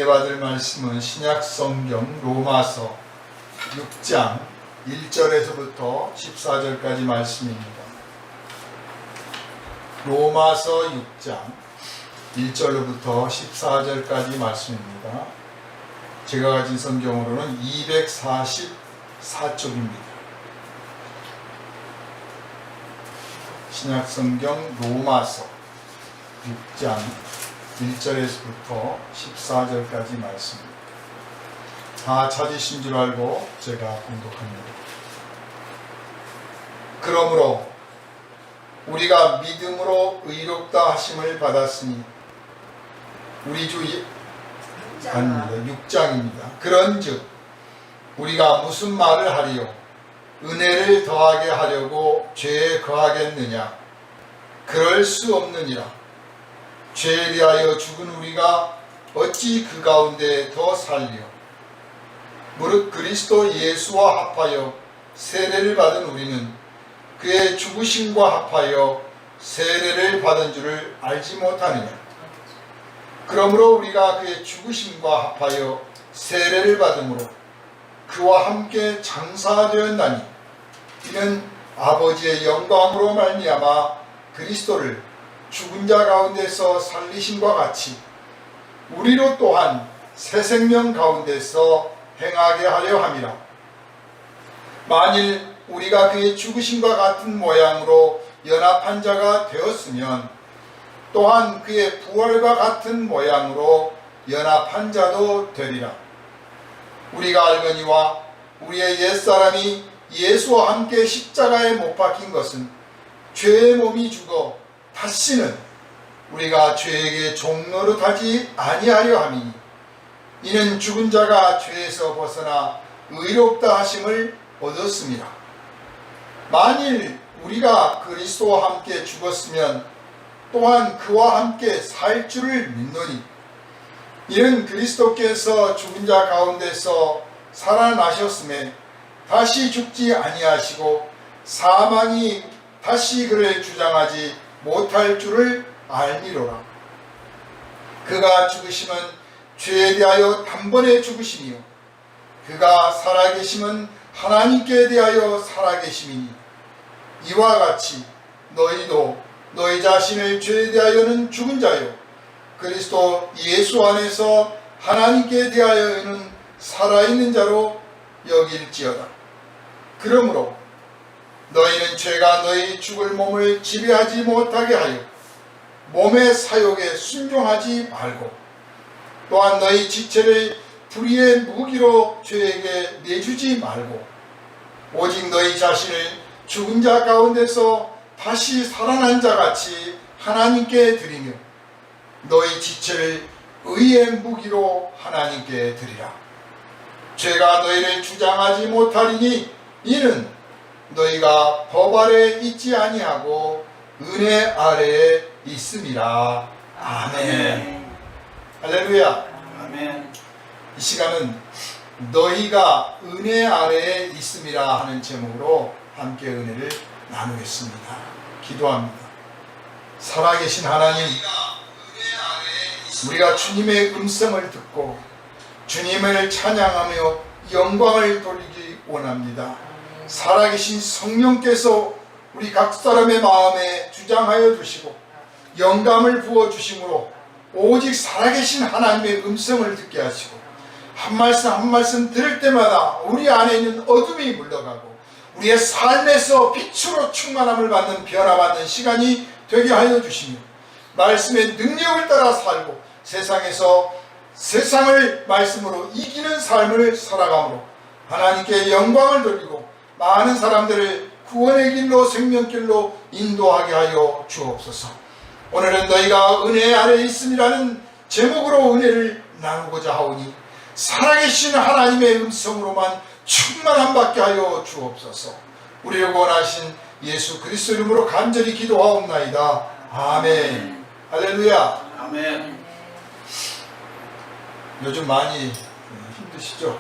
은혜 받을 말씀은 신약성경 로마서 6장 1절에서부터 14절까지 말씀입니다. 로마서 6장 1절로부터 14절까지 말씀입니다. 제가 가진 성경으로는 244쪽입니다. 신약성경 로마서 6장 1절에서부터 14절까지 말씀입니다. 다 찾으신 줄 알고 제가 봉독합니다. 그러므로 우리가 믿음으로 의롭다 하심을 받았으니 우리 주 아닙니다. 6장입니다. 그런즉 우리가 무슨 말을 하리요? 은혜를 더하게 하려고 죄에 거하겠느냐? 그럴 수 없느니라. 죄에 대하여 죽은 우리가 어찌 그 가운데 더 살리요? 무릇 그리스도 예수와 합하여 세례를 받은 우리는 그의 죽으심과 합하여 세례를 받은 줄을 알지 못하느냐? 그러므로 우리가 그의 죽으심과 합하여 세례를 받음으로 그와 함께 장사되었나니 이는 아버지의 영광으로 말미암아 그리스도를 죽은 자 가운데서 살리심과 같이 우리로 또한 새 생명 가운데서 행하게 하려 함이라. 만일 우리가 그의 죽으심과 같은 모양으로 연합한 자가 되었으면 또한 그의 부활과 같은 모양으로 연합한 자도 되리라. 우리가 알거니와 우리의 옛사람이 예수와 함께 십자가에 못 박힌 것은 죄의 몸이 죽어 다시는 우리가 죄에게 종노릇하지 아니하려 함이니 이는 죽은 자가 죄에서 벗어나 의롭다 하심을 얻었습니다. 만일 우리가 그리스도와 함께 죽었으면 또한 그와 함께 살 줄을 믿노니 이는 그리스도께서 죽은 자 가운데서 살아나셨음에 다시 죽지 아니하시고 사망이 다시 그를 주장하지 못할 줄을 알미로라. 그가 죽으심은 죄에 대하여 단번에 죽으심이요 그가 살아계심은 하나님께 대하여 살아계심이니 이와 같이 너희도 너희 자신을 죄에 대하여는 죽은 자요 그리스도 예수 안에서 하나님께 대하여는 살아있는 자로 여길지어다. 그러므로 너희는 죄가 너희 죽을 몸을 지배하지 못하게 하여 몸의 사욕에 순종하지 말고 또한 너희 지체를 불의의 무기로 죄에게 내주지 말고 오직 너희 자신을 죽은 자 가운데서 다시 살아난 자같이 하나님께 드리며 너희 지체를 의의 무기로 하나님께 드리라. 죄가 너희를 주장하지 못하리니 이는 너희가 법 아래에 있지 아니하고 은혜 아래에 있음이라. 아멘. 할렐루야. 아멘. 이 시간은 너희가 은혜 아래에 있음이라 하는 제목으로 함께 은혜를 나누겠습니다. 기도합니다. 살아계신 하나님, 우리가 주님의 음성을 듣고 주님을 찬양하며 영광을 돌리기 원합니다. 살아계신 성령께서 우리 각 사람의 마음에 주장하여 주시고 영감을 부어주심으로 오직 살아계신 하나님의 음성을 듣게 하시고 한 말씀 한 말씀 들을 때마다 우리 안에 있는 어둠이 물러가고 우리의 삶에서 빛으로 충만함을 받는 변화받는 시간이 되게 하여 주시며 말씀의 능력을 따라 살고 세상에서 세상을 말씀으로 이기는 삶을 살아가므로 하나님께 영광을 돌리고 많은 사람들을 구원의 길로 생명길로 인도하게 하여 주옵소서. 오늘은 너희가 은혜 아래에 있음이라는 제목으로 은혜를 나누고자 하오니 살아계신 하나님의 음성으로만 충만함 받게 하여 주옵소서. 우리를 구원하신 예수 그리스도 이름으로 간절히 기도하옵나이다. 아멘. 할렐루야. 아멘. 요즘 많이 힘드시죠?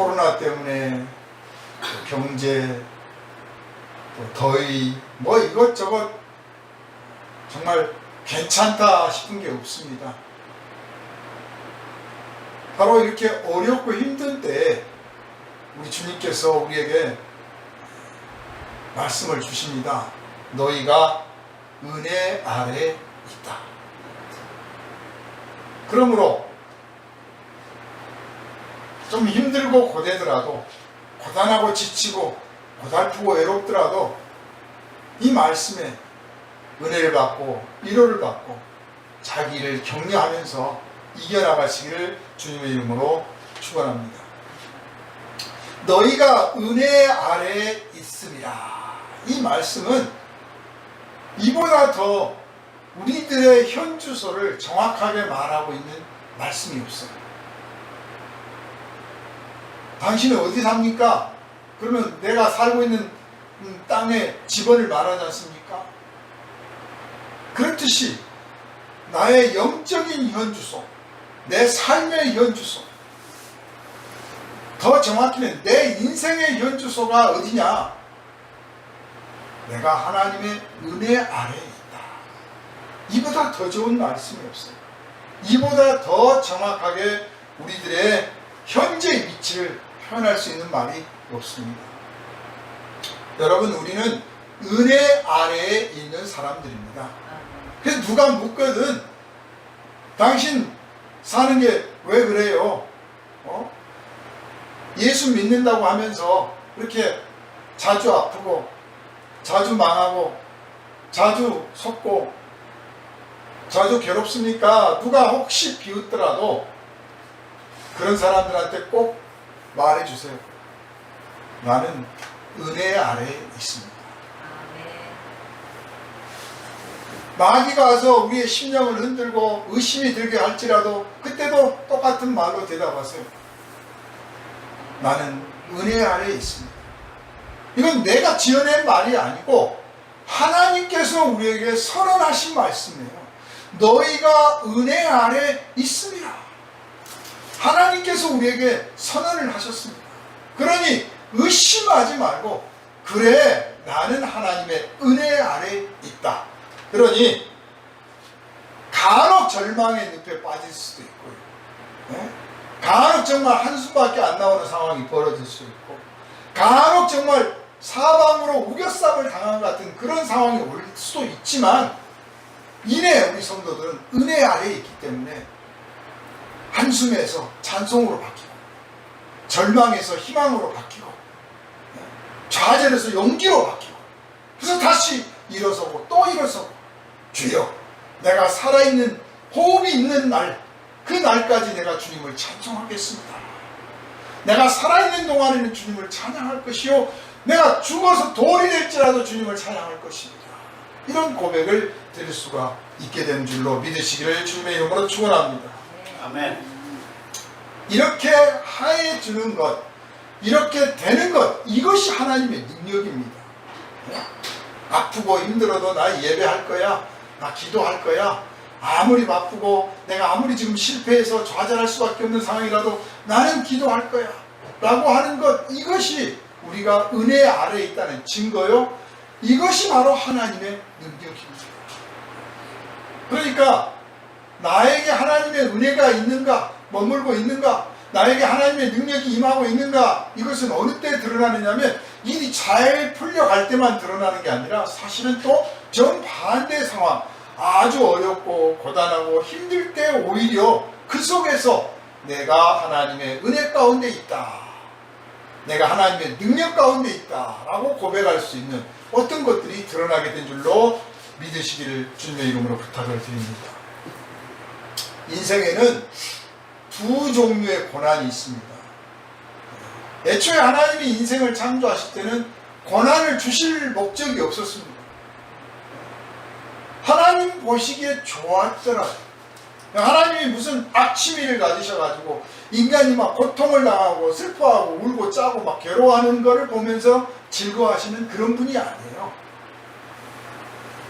코로나 때문에 경제, 또 더위, 뭐 이것저것 정말 괜찮다 싶은 게 없습니다. 바로 이렇게 어렵고 힘든 때에 우리 주님께서 우리에게 말씀을 주십니다. 너희가 은혜 아래 있다. 그러므로 좀 힘들고 고되더라도, 고단하고 지치고 고달프고 외롭더라도 이 말씀에 은혜를 받고 위로를 받고 자기 일을 격려하면서 이겨나가시기를 주님의 이름으로 축원합니다. 너희가 은혜 아래에 있음이라. 이 말씀은 이보다 더 우리들의 현 주소를 정확하게 말하고 있는 말씀이 없어요. 당신은 어디 삽니까? 그러면 내가 살고 있는 땅의 집원을 말하지 않습니까? 그렇듯이 나의 영적인 현 주소, 내 삶의 현 주소, 더 정확히는 내 인생의 현 주소가 어디냐? 내가 하나님의 은혜 아래에 있다. 이보다 더 좋은 말씀이 없어요. 이보다 더 정확하게 우리들의 현재의 위치를 표현할 수 있는 말이 없습니다. 여러분, 우리는 은혜 아래에 있는 사람들입니다. 그래서 누가 묻거든, 당신 사는 게 왜 그래요? 예수 믿는다고 하면서 그렇게 자주 아프고 자주 망하고 자주 속고 자주 괴롭습니까? 누가 혹시 비웃더라도 그런 사람들한테 꼭 말해주세요. 나는 은혜 아래에 있습니다. 마귀가 와서 우리의 심령을 흔들고 의심이 들게 할지라도 그때도 똑같은 말로 대답하세요. 나는 은혜 아래에 있습니다. 이건 내가 지어낸 말이 아니고 하나님께서 우리에게 선언하신 말씀이에요. 너희가 은혜 아래에 있습니다. 하나님께서 우리에게 선언을 하셨습니다. 그러니 의심하지 말고, 그래, 나는 하나님의 은혜 아래에 있다. 그러니 간혹 절망의 늪에 빠질 수도 있고요. 네? 간혹 정말 한숨밖에 안 나오는 상황이 벌어질 수 있고, 간혹 정말 사방으로 우겨쌈을 당한 같은 그런 상황이 올 수도 있지만, 이내 우리 성도들은 은혜 아래에 있기 때문에 한숨에서 찬송으로 바뀌고, 절망에서 희망으로 바뀌고, 좌절에서 용기로 바뀌고, 그래서 다시 일어서고 또 일어서고, 주여, 내가 살아있는 호흡이 있는 날, 그 날까지 내가 주님을 찬송하겠습니다. 내가 살아있는 동안에는 주님을 찬양할 것이요, 내가 죽어서 돌이 될지라도 주님을 찬양할 것입니다. 이런 고백을 드릴 수가 있게 된 줄로 믿으시기를 주님의 이름으로 축원합니다. 아멘. 이렇게 하해 주는 것, 이렇게 되는 것, 이것이 하나님의 능력입니다. 아프고 힘들어도 나 예배할 거야, 나 기도할 거야, 아무리 바쁘고 내가 아무리 지금 실패해서 좌절할 수밖에 없는 상황이라도 나는 기도할 거야 라고 하는 것, 이것이 우리가 은혜 아래에 있다는 증거요. 이것이 바로 하나님의 능력입니다. 그러니까 나에게 하나님의 은혜가 있는가, 머물고 있는가, 나에게 하나님의 능력이 임하고 있는가, 이것은 어느 때 드러나느냐면 일이 잘 풀려갈 때만 드러나는 게 아니라 사실은 또 정반대의 상황, 아주 어렵고 고단하고 힘들 때 오히려 그 속에서 내가 하나님의 은혜 가운데 있다, 내가 하나님의 능력 가운데 있다 라고 고백할 수 있는 어떤 것들이 드러나게 된 줄로 믿으시기를 주님의 이름으로 부탁을 드립니다. 인생에는 두 종류의 고난이 있습니다. 애초에 하나님이 인생을 창조하실 때는 고난을 주실 목적이 없었습니다. 하나님 보시기에 좋았더라고요. 하나님이 무슨 악취미를 가지셔가지고 인간이 막 고통을 당하고 슬퍼하고 울고 짜고 막 괴로워하는 것을 보면서 즐거워하시는 그런 분이 아니에요.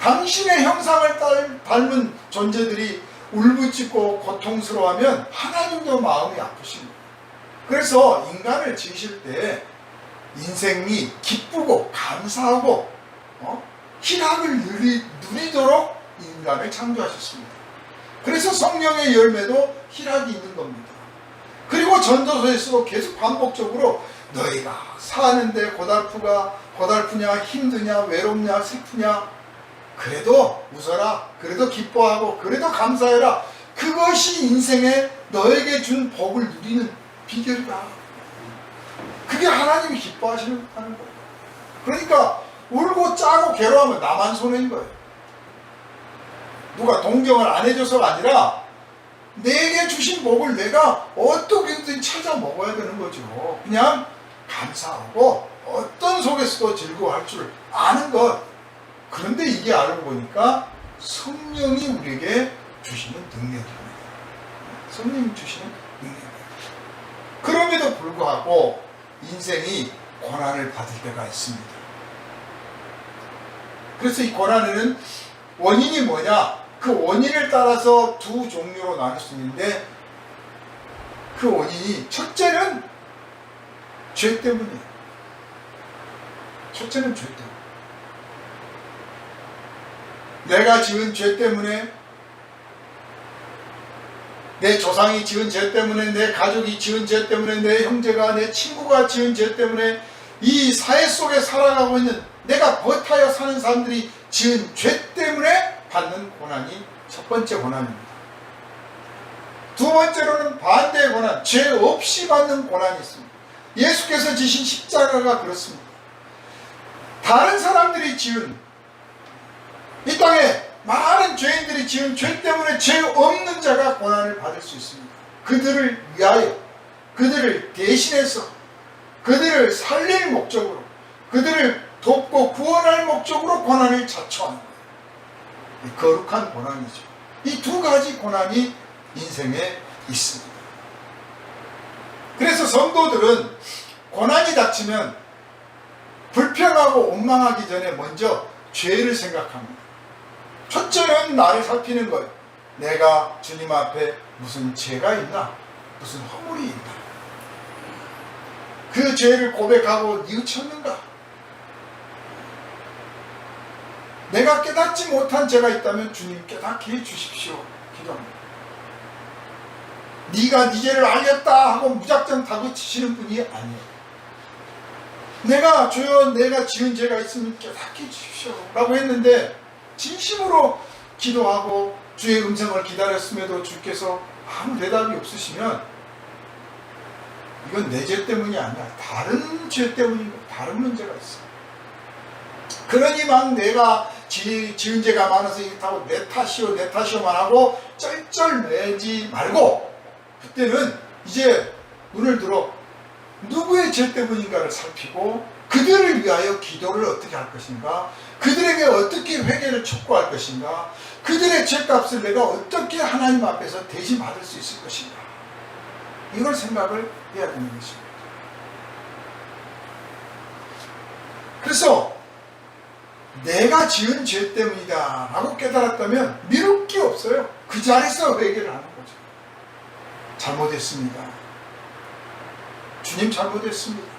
당신의 형상을 닮은 존재들이 울부짖고 고통스러워하면 하나님도 마음이 아프십니다. 그래서 인간을 지으실 때 인생이 기쁘고 감사하고 희락을 누리도록 인간을 창조하셨습니다. 그래서 성령의 열매도 희락이 있는 겁니다. 또 전도서에서 계속 반복적으로 너희가 사는데 고달프냐, 힘드냐, 외롭냐, 슬프냐, 그래도 웃어라, 그래도 기뻐하고, 그래도 감사해라. 그것이 인생에 너에게 준 복을 누리는 비결이다. 그게 하나님이 기뻐하시는 거예요. 그러니까 울고 짜고 괴로워하면 나만 손해인 거예요. 누가 동경을 안 해줘서가 아니라 내게 주신 복을 내가 어떻게든 찾아 먹어야 되는 거죠. 그냥 감사하고 어떤 속에서도 즐거워할 줄 아는 것. 그런데 이게 알고 보니까 성령이 우리에게 주시는 능력입니다. 성령이 주시는 능력입니다. 그럼에도 불구하고 인생이 고난을 받을 때가 있습니다. 그래서 이 고난에는 원인이 뭐냐? 그 원인을 따라서 두 종류로 나눌 수 있는데, 그 원인이 첫째는 죄 때문이에요. 첫째는 죄 때문에. 내가 지은 죄 때문에, 내 조상이 지은 죄 때문에, 내 가족이 지은 죄 때문에, 내 형제가, 내 친구가 지은 죄 때문에, 이 사회 속에 살아가고 있는 내가 버타여 사는 사람들이 지은 죄 때문에 받는 고난이 첫 번째 고난입니다. 두 번째로는 반대의 고난, 죄 없이 받는 고난이 있습니다. 예수께서 지신 십자가가 그렇습니다. 다른 사람들이 지은, 이 땅에 많은 죄인들이 지은 죄 때문에 죄 없는 자가 고난을 받을 수 있습니다. 그들을 위하여, 그들을 대신해서, 그들을 살릴 목적으로, 그들을 돕고 구원할 목적으로 고난을 자초하는 거예요. 거룩한 고난이죠. 이 두 가지 고난이 인생에 있습니다. 그래서 성도들은 고난이 닥치면 불평하고 원망하기 전에 먼저 죄를 생각합니다. 첫째는 나를 살피는 거예요. 내가 주님 앞에 무슨 죄가 있나? 무슨 허물이 있나? 그 죄를 고백하고 뉘우쳤는가? 내가 깨닫지 못한 죄가 있다면 주님 깨닫게 해주십시오. 기도합니다. 네가 네 죄를 알겠다 하고 무작정 다그치시는 분이 아니에요. 내가 주여 내가 지은 죄가 있으면 깨닫게 해주십시오 라고 했는데, 진심으로 기도하고 주의 음성을 기다렸음에도 주께서 아무 대답이 없으시면 이건 내 죄 때문이 아니야. 다른 죄 때문이고 다른 문제가 있어. 그러니 막 내가 지은 죄가 많아서 이렇다고 내 탓이요만 하고 쩔쩔매지 말고, 그때는 이제 눈을 들어 누구의 죄 때문인가를 살피고 그들을 위하여 기도를 어떻게 할 것인가, 그들에게 어떻게 회개를 촉구할 것인가, 그들의 죄값을 내가 어떻게 하나님 앞에서 대신 받을 수 있을 것인가, 이걸 생각을 해야 되는 것입니다. 그래서 내가 지은 죄 때문이다 라고 깨달았다면 미룰 게 없어요. 그 자리에서 회개를 하는 거죠. 잘못했습니다. 주님 잘못했습니다.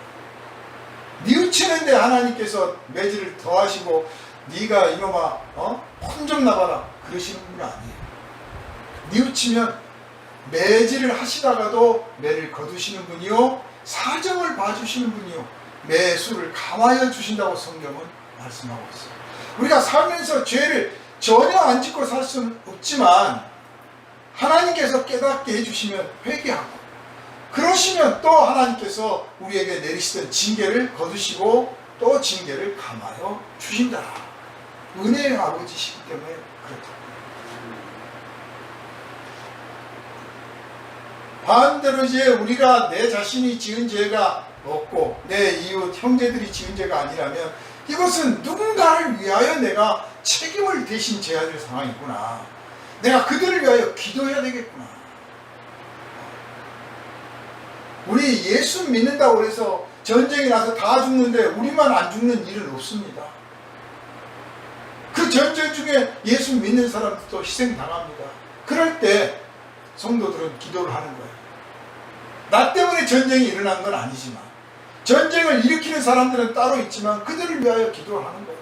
뉘우치는데 하나님께서 매질을 더하시고 네가 이놈아 혼 좀 나가라 그러시는 분이 아니에요. 뉘우치면 매질을 하시다가도 매를 거두시는 분이요, 사정을 봐주시는 분이요, 매수를 감하여 주신다고 성경은 말씀하고 있어요. 우리가 살면서 죄를 전혀 안 짓고 살 수는 없지만 하나님께서 깨닫게 해주시면 회개하고, 그러시면 또 하나님께서 우리에게 내리시던 징계를 거두시고 또 징계를 감하여 주신다. 은혜의 아버지시기 때문에 그렇다. 반대로 이제 우리가 내 자신이 지은 죄가 없고 내 이웃 형제들이 지은 죄가 아니라면 이것은 누군가를 위하여 내가 책임을 대신 져야 될 상황이구나. 내가 그들을 위하여 기도해야 되겠구나. 우리 예수 믿는다고 해서 전쟁이 나서 다 죽는데 우리만 안 죽는 일은 없습니다. 그 전쟁 중에 예수 믿는 사람들도 희생당합니다. 그럴 때 성도들은 기도를 하는 거예요. 나 때문에 전쟁이 일어난 건 아니지만, 전쟁을 일으키는 사람들은 따로 있지만 그들을 위하여 기도를 하는 거예요.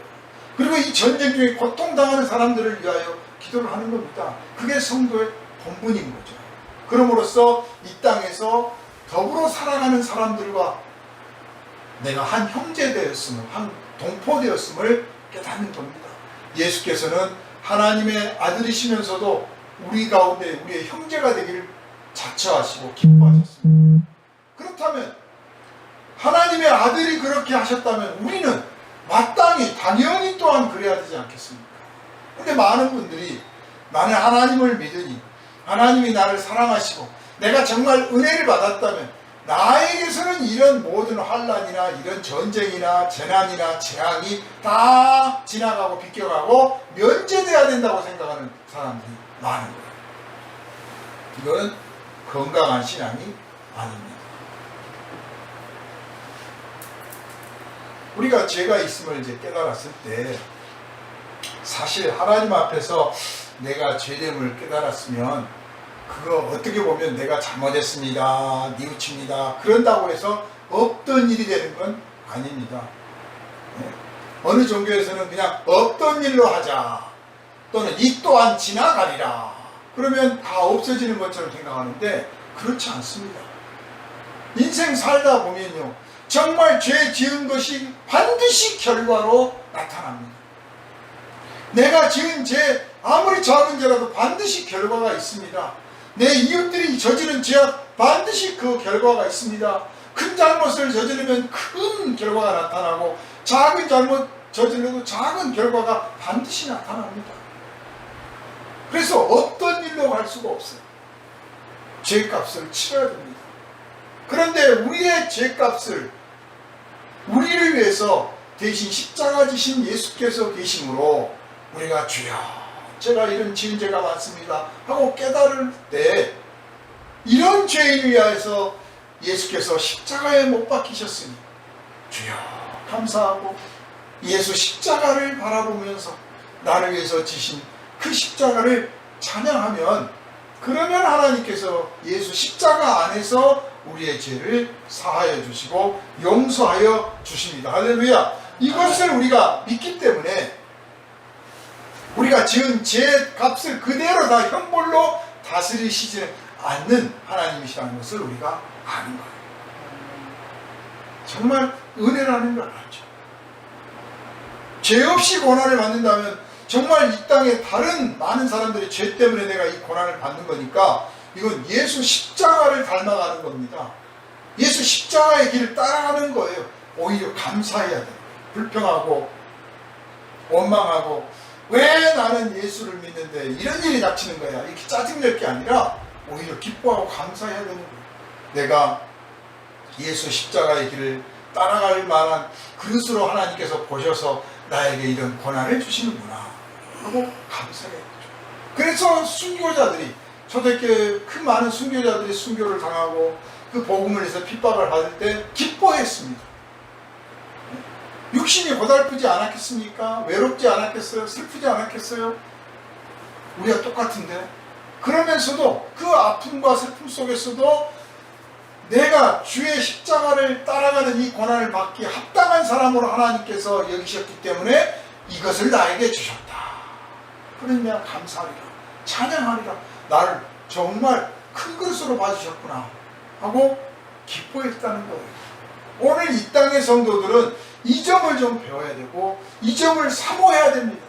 그리고 이 전쟁 중에 고통당하는 사람들을 위하여 기도를 하는 겁니다. 그게 성도의 본분인 거죠. 그럼으로써 이 땅에서 더불어 살아가는 사람들과 내가 한 형제 되었음을, 한 동포 되었음을 깨닫는 겁니다. 예수께서는 하나님의 아들이시면서도 우리 가운데 우리의 형제가 되기를 자처하시고 기뻐하셨습니다. 그렇다면 하나님의 아들이 그렇게 하셨다면 우리는 마땅히 당연히 또한 그래야 되지 않겠습니까? 근데 많은 분들이 나는 하나님을 믿으니 하나님이 나를 사랑하시고 내가 정말 은혜를 받았다면 나에게서는 이런 모든 환난이나 이런 전쟁이나 재난이나 재앙이 다 지나가고 비껴가고 면제돼야 된다고 생각하는 사람들이 많은 거예요. 이거는 건강한 신앙이 아닙니다. 우리가 죄가 있음을 이제 깨달았을 때 사실 하나님 앞에서 내가 죄됨을 깨달았으면 그거 어떻게 보면 내가 잘못했습니다, 뉘우칩니다 그런다고 해서 없던 일이 되는 건 아닙니다. 어느 종교에서는 그냥 없던 일로 하자 또는 이 또한 지나가리라 그러면 다 없어지는 것처럼 생각하는데 그렇지 않습니다. 인생 살다 보면요 정말 죄 지은 것이 반드시 결과로 나타납니다. 내가 지은 죄 아무리 작은 죄라도 반드시 결과가 있습니다. 내 이웃들이 저지른 죄악 반드시 그 결과가 있습니다. 큰 잘못을 저지르면 큰 결과가 나타나고 작은 잘못 저질러도 작은 결과가 반드시 나타납니다. 그래서 어떤 일로 갈 수가 없어요. 죄값을 치러야 됩니다. 그런데 우리의 죄값을 우리를 위해서 대신 십자가 지신 예수께서 계심으로 우리가 주여 제가 이런 지은 죄가 많습니다 하고 깨달을 때 이런 죄인을 위하여서 예수께서 십자가에 못 박히셨으니 주여 감사하고 예수 십자가를 바라보면서 나를 위해서 지신 그 십자가를 찬양하면 그러면 하나님께서 예수 십자가 안에서 우리의 죄를 사하여 주시고 용서하여 주십니다. 할렐루야. 이것을 우리가 믿기 때문에 우리가 지은 죄 값을 그대로 다 형벌로 다스리시지 않는 하나님이시라는 것을 우리가 아는 거예요. 정말 은혜라는 걸 알죠. 죄 없이 고난을 받는다면 정말 이 땅에 다른 많은 사람들이 죄 때문에 내가 이 고난을 받는 거니까 이건 예수 십자가를 닮아가는 겁니다. 예수 십자가의 길을 따라가는 거예요. 오히려 감사해야 돼요. 불평하고 원망하고 왜 나는 예수를 믿는데 이런 일이 닥치는 거야 이렇게 짜증낼 게 아니라 오히려 기뻐하고 감사해야 되는 거예요. 내가 예수 십자가의 길을 따라갈 만한 그릇으로 하나님께서 보셔서 나에게 이런 고난을 주시는구나 하고 감사해야 되죠. 그래서 순교자들이 초대교회 그 많은 순교자들이 순교를 당하고 그 복음을 위해서 핍박을 받을 때 기뻐했습니다. 육신이 고달프지 않았겠습니까? 외롭지 않았겠어요? 슬프지 않았겠어요? 우리가 똑같은데 그러면서도 그 아픔과 슬픔 속에서도 내가 주의 십자가를 따라가는 이 고난을 받기 합당한 사람으로 하나님께서 여기셨기 때문에 이것을 나에게 주셨다. 그러니 내가 감사하리라 찬양하리라 나를 정말 큰 그릇으로 봐주셨구나 하고 기뻐했다는 거예요. 오늘 이 땅의 성도들은 이 점을 좀 배워야 되고 이 점을 사모해야 됩니다.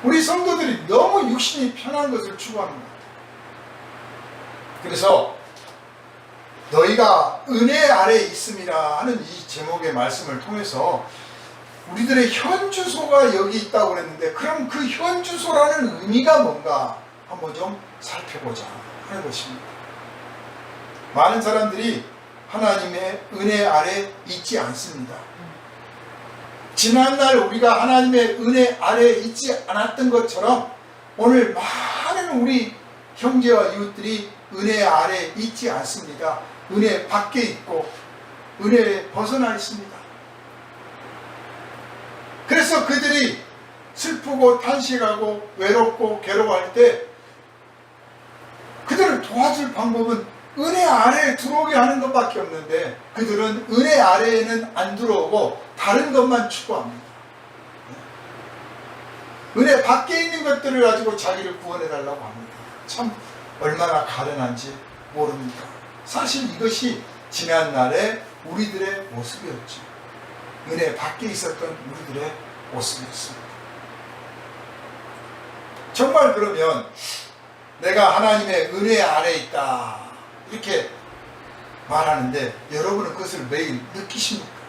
우리 성도들이 너무 육신이 편한 것을 추구하는 것 같아요. 그래서 너희가 은혜 아래에 있음이라 하는 이 제목의 말씀을 통해서 우리들의 현 주소가 여기 있다고 그랬는데 그럼 그 현 주소라는 의미가 뭔가 한번 좀 살펴보자 하는 것입니다. 많은 사람들이 하나님의 은혜 아래 있지 않습니다. 지난날 우리가 하나님의 은혜 아래 있지 않았던 것처럼 오늘 많은 우리 형제와 이웃들이 은혜 아래 있지 않습니다. 은혜 밖에 있고 은혜에 벗어나 있습니다. 그래서 그들이 슬프고 탄식하고 외롭고 괴로워할 때 그들을 도와줄 방법은 은혜 아래에 들어오게 하는 것밖에 없는데 그들은 은혜 아래에는 안 들어오고 다른 것만 추구합니다. 은혜 밖에 있는 것들을 가지고 자기를 구원해달라고 합니다. 참 얼마나 가련한지 모릅니다. 사실 이것이 지난날의 우리들의 모습이었죠. 은혜 밖에 있었던 우리들의 모습이었습니다. 정말 그러면 내가 하나님의 은혜 아래 있다 이렇게 말하는데 여러분은 그것을 매일 느끼십니까?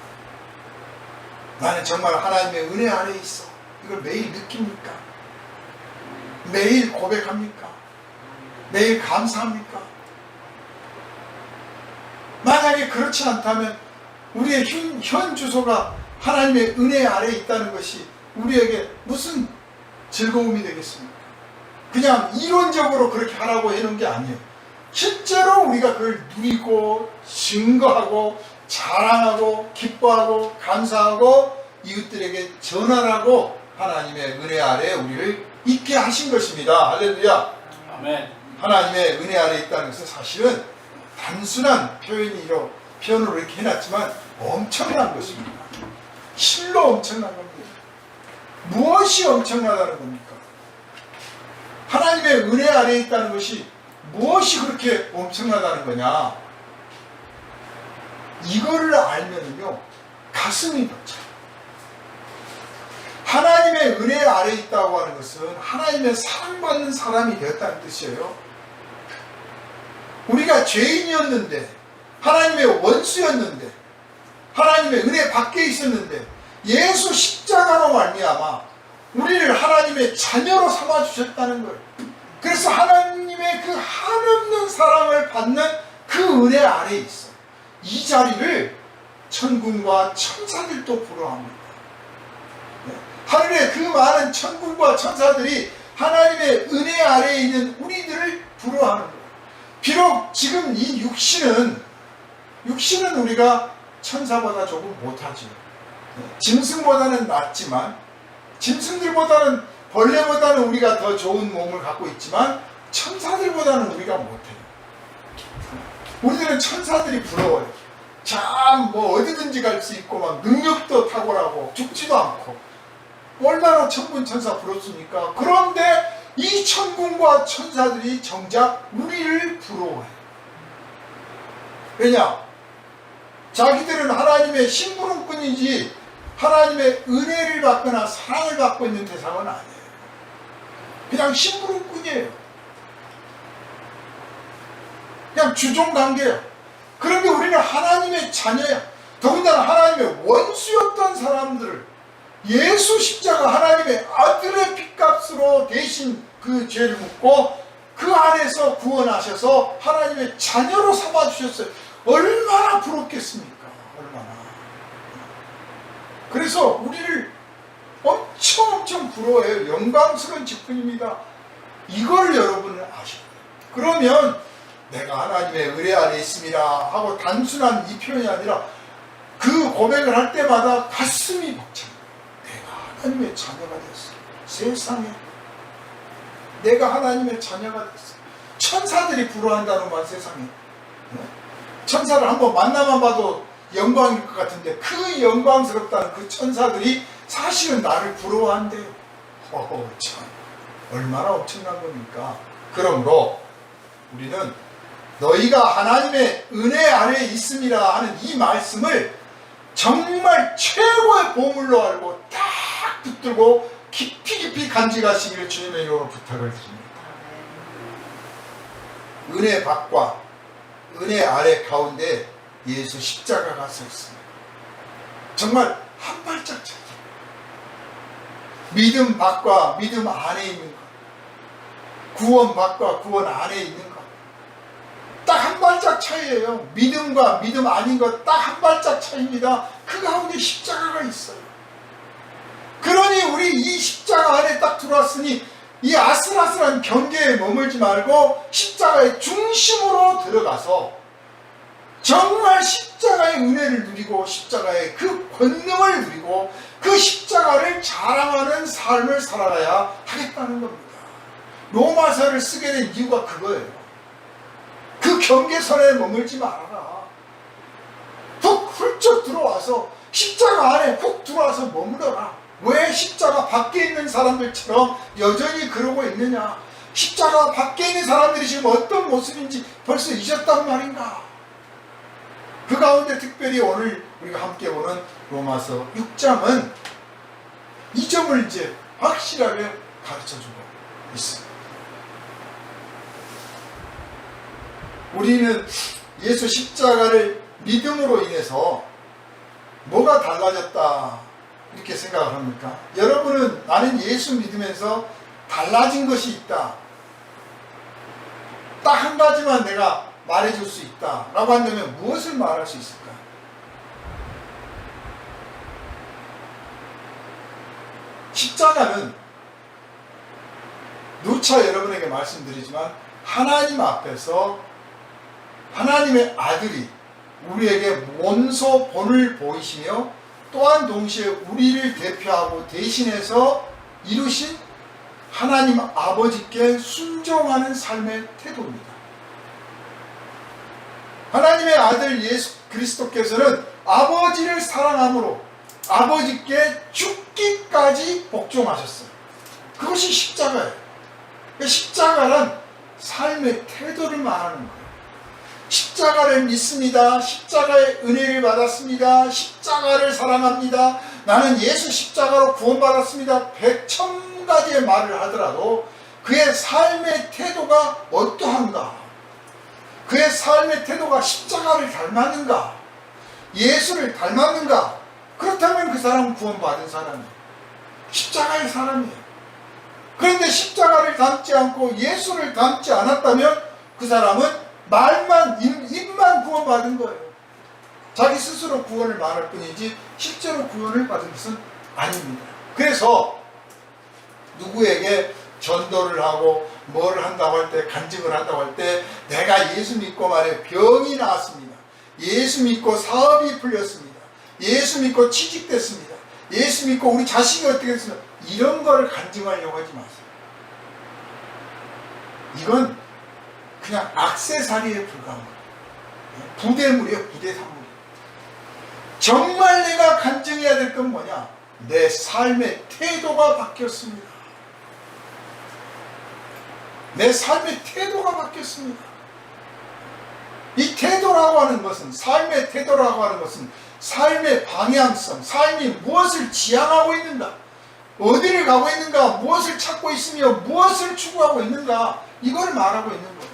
나는 정말 하나님의 은혜 아래 있어. 이걸 매일 느낍니까? 매일 고백합니까? 매일 감사합니까? 만약에 그렇지 않다면 우리의 현 주소가 하나님의 은혜 아래 있다는 것이 우리에게 무슨 즐거움이 되겠습니까? 그냥 이론적으로 그렇게 하라고 해놓은 게 아니에요. 실제로 우리가 그걸 누리고 증거하고 자랑하고 기뻐하고 감사하고 이웃들에게 전하라고 하나님의 은혜 아래 우리를 있게 하신 것입니다. 할렐루야. 아멘. 하나님의 은혜 아래 있다는 것은 사실은 단순한 표현으로 이렇게 해놨지만 엄청난 것입니다. 실로 엄청난 겁니다. 무엇이 엄청나다는 겁니까? 하나님의 은혜 아래 있다는 것이 무엇이 그렇게 엄청나다는 거냐? 이거를 알면은요 가슴이 벅차요. 하나님의 은혜 아래 있다고 하는 것은 하나님의 사랑받는 사람이 되었다는 뜻이에요. 우리가 죄인이었는데, 하나님의 원수였는데, 하나님의 은혜 밖에 있었는데 예수 십자가로 말미암아 우리를 하나님의 자녀로 삼아 주셨다는 거예요. 그래서 하나님의 그 한없는 사랑을 받는 그 은혜 아래에 있어. 이 자리를 천군과 천사들도 부러워합니다. 하늘의 그 많은 천군과 천사들이 하나님의 은혜 아래에 있는 우리들을 부러워하는 거예요. 비록 지금 이 육신은 우리가 천사보다 조금 못하죠. 짐승보다는 낫지만, 짐승들보다는, 벌레보다는 우리가 더 좋은 몸을 갖고 있지만 천사들보다는 우리가 못해요. 우리들은 천사들이 부러워요. 참 어디든지 갈 수 있고 막 능력도 탁월하고 죽지도 않고 얼마나 천군천사 부럽습니까? 그런데 이 천군과 천사들이 정작 우리를 부러워해요. 왜냐? 자기들은 하나님의 심부름꾼이지 하나님의 은혜를 받거나 사랑을 받고 있는 대상은 아니에요. 그냥 심부름꾼이에요. 그냥 주종관계예요. 그런데 우리는 하나님의 자녀야. 더군다나 하나님의 원수였던 사람들을 예수 십자가 하나님의 아들의 핏값으로 대신 그 죄를 묻고 그 안에서 구원하셔서 하나님의 자녀로 삼아주셨어요. 얼마나 부럽겠습니까? 얼마나. 그래서 우리를 엄청 부러워해요. 영광스러운 직분입니다. 이걸 여러분은 아셔야 돼요. 그러면 내가 하나님의 은혜 아래 있습니다 하고 단순한 이 표현이 아니라 그 고백을 할 때마다 가슴이 벅차요. 내가 하나님의 자녀가 됐어요. 세상에 내가 하나님의 자녀가 됐어요. 천사들이 부러워한다는 말 세상에. 천사를 한번 만나만 봐도 영광일 것 같은데 그 영광스럽다는 그 천사들이 사실은 나를 부러워한대요. 참 얼마나 엄청난 겁니까? 그러므로 우리는 너희가 하나님의 은혜 아래에 있습니다 하는 이 말씀을 정말 최고의 보물로 알고 딱 붙들고 깊이 간직하시기를 주님의 이름으로 부탁을 드립니다. 은혜 밖과 은혜 아래 가운데 예수 십자가가 서 있습니다. 정말 한 발짝 차이. 믿음 밖과 믿음 안에 있는 것, 구원 밖과 구원 안에 있는 것, 딱 한 발짝 차이예요. 믿음과 믿음 아닌 것 딱 한 발짝 차이입니다. 그 가운데 십자가가 있어요. 그러니 우리 이 십자가 안에 딱 들어왔으니 이 아슬아슬한 경계에 머물지 말고 십자가의 중심으로 들어가서 정말 십자가의 은혜를 누리고 십자가의 그 권능을 누리고 그 십자가를 자랑하는 삶을 살아가야 하겠다는 겁니다. 로마서를 쓰게 된 이유가 그거예요. 그 경계선에 머물지 말아라. 훅 훌쩍 들어와서 십자가 안에 훅 들어와서 머물러라. 왜 십자가 밖에 있는 사람들처럼 여전히 그러고 있느냐? 십자가 밖에 있는 사람들이 지금 어떤 모습인지 벌써 잊었단 말인가? 그 가운데 특별히 오늘 우리가 함께 보는 로마서 6장은 이 점을 이제 확실하게 가르쳐주고 있습니다. 우리는 예수 십자가를 믿음으로 인해서 뭐가 달라졌다 이렇게 생각을 합니까? 여러분은 나는 예수 믿으면서 달라진 것이 있다, 딱 한 가지만 내가 말해줄 수 있다 라고 한다면 무엇을 말할 수 있을까? 십자가는 누차 여러분에게 말씀드리지만 하나님 앞에서 하나님의 아들이 우리에게 몸소 본을 보이시며 또한 동시에 우리를 대표하고 대신해서 이루신 하나님 아버지께 순종하는 삶의 태도입니다. 하나님의 아들 예수 그리스도께서는 아버지를 사랑함으로 아버지께 죽기까지 복종하셨어요. 그것이 십자가예요. 십자가란 삶의 태도를 말하는 거예요. 십자가를 믿습니다. 십자가의 은혜를 받았습니다. 십자가를 사랑합니다. 나는 예수 십자가로 구원받았습니다. 100,000가지의 말을 하더라도 그의 삶의 태도가 어떠한가? 그의 삶의 태도가 십자가를 닮았는가? 예수를 닮았는가? 그렇다면 그 사람은 구원받은 사람이에요. 십자가의 사람이에요. 그런데 십자가를 닮지 않고 예수를 닮지 않았다면 그 사람은 말만, 입만 구원받은 거예요. 자기 스스로 구원을 말할 뿐이지 실제로 구원을 받은 것은 아닙니다. 그래서 누구에게 전도를 하고 뭐를 한다고 할 때, 간증을 한다고 할 때 내가 예수 믿고 말해 병이 나았습니다. 예수 믿고 사업이 풀렸습니다. 예수 믿고 취직됐습니다. 예수 믿고 우리 자식이 어떻게 됐습니다. 이런 걸 간증하려고 하지 마세요. 이건 그냥 액세서리에 불과한 거예요. 부대물이에요. 부대산물이에요. 정말 내가 간증해야 될 건 뭐냐? 내 삶의 태도가 바뀌었습니다. 내 삶의 태도가 바뀌었습니다. 이 태도라고 하는 것은, 삶의 태도라고 하는 것은 삶의 방향성, 삶이 무엇을 지향하고 있는가, 어디를 가고 있는가, 무엇을 찾고 있으며 무엇을 추구하고 있는가, 이걸 말하고 있는 거예요.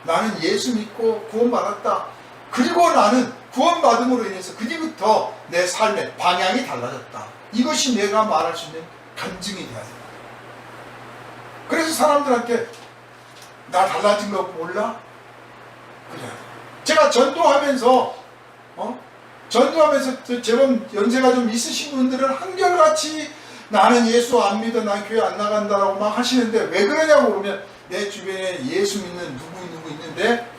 나는 예수 믿고 구원받았다. 그리고 나는 구원받음으로 인해서 그 뒤부터 내 삶의 방향이 달라졌다. 이것이 내가 말할 수 있는 간증이 돼야 된다. 그래서 사람들한테 나 달라진 거 몰라? 그래야 돼. 제가 전도하면서 제법 연세가 좀 있으신 분들은 한결같이 나는 예수 안 믿어, 난 교회 안 나간다라고 막 하시는데 왜 그러냐고 그러면 내 주변에 예수 믿는 누구 있는데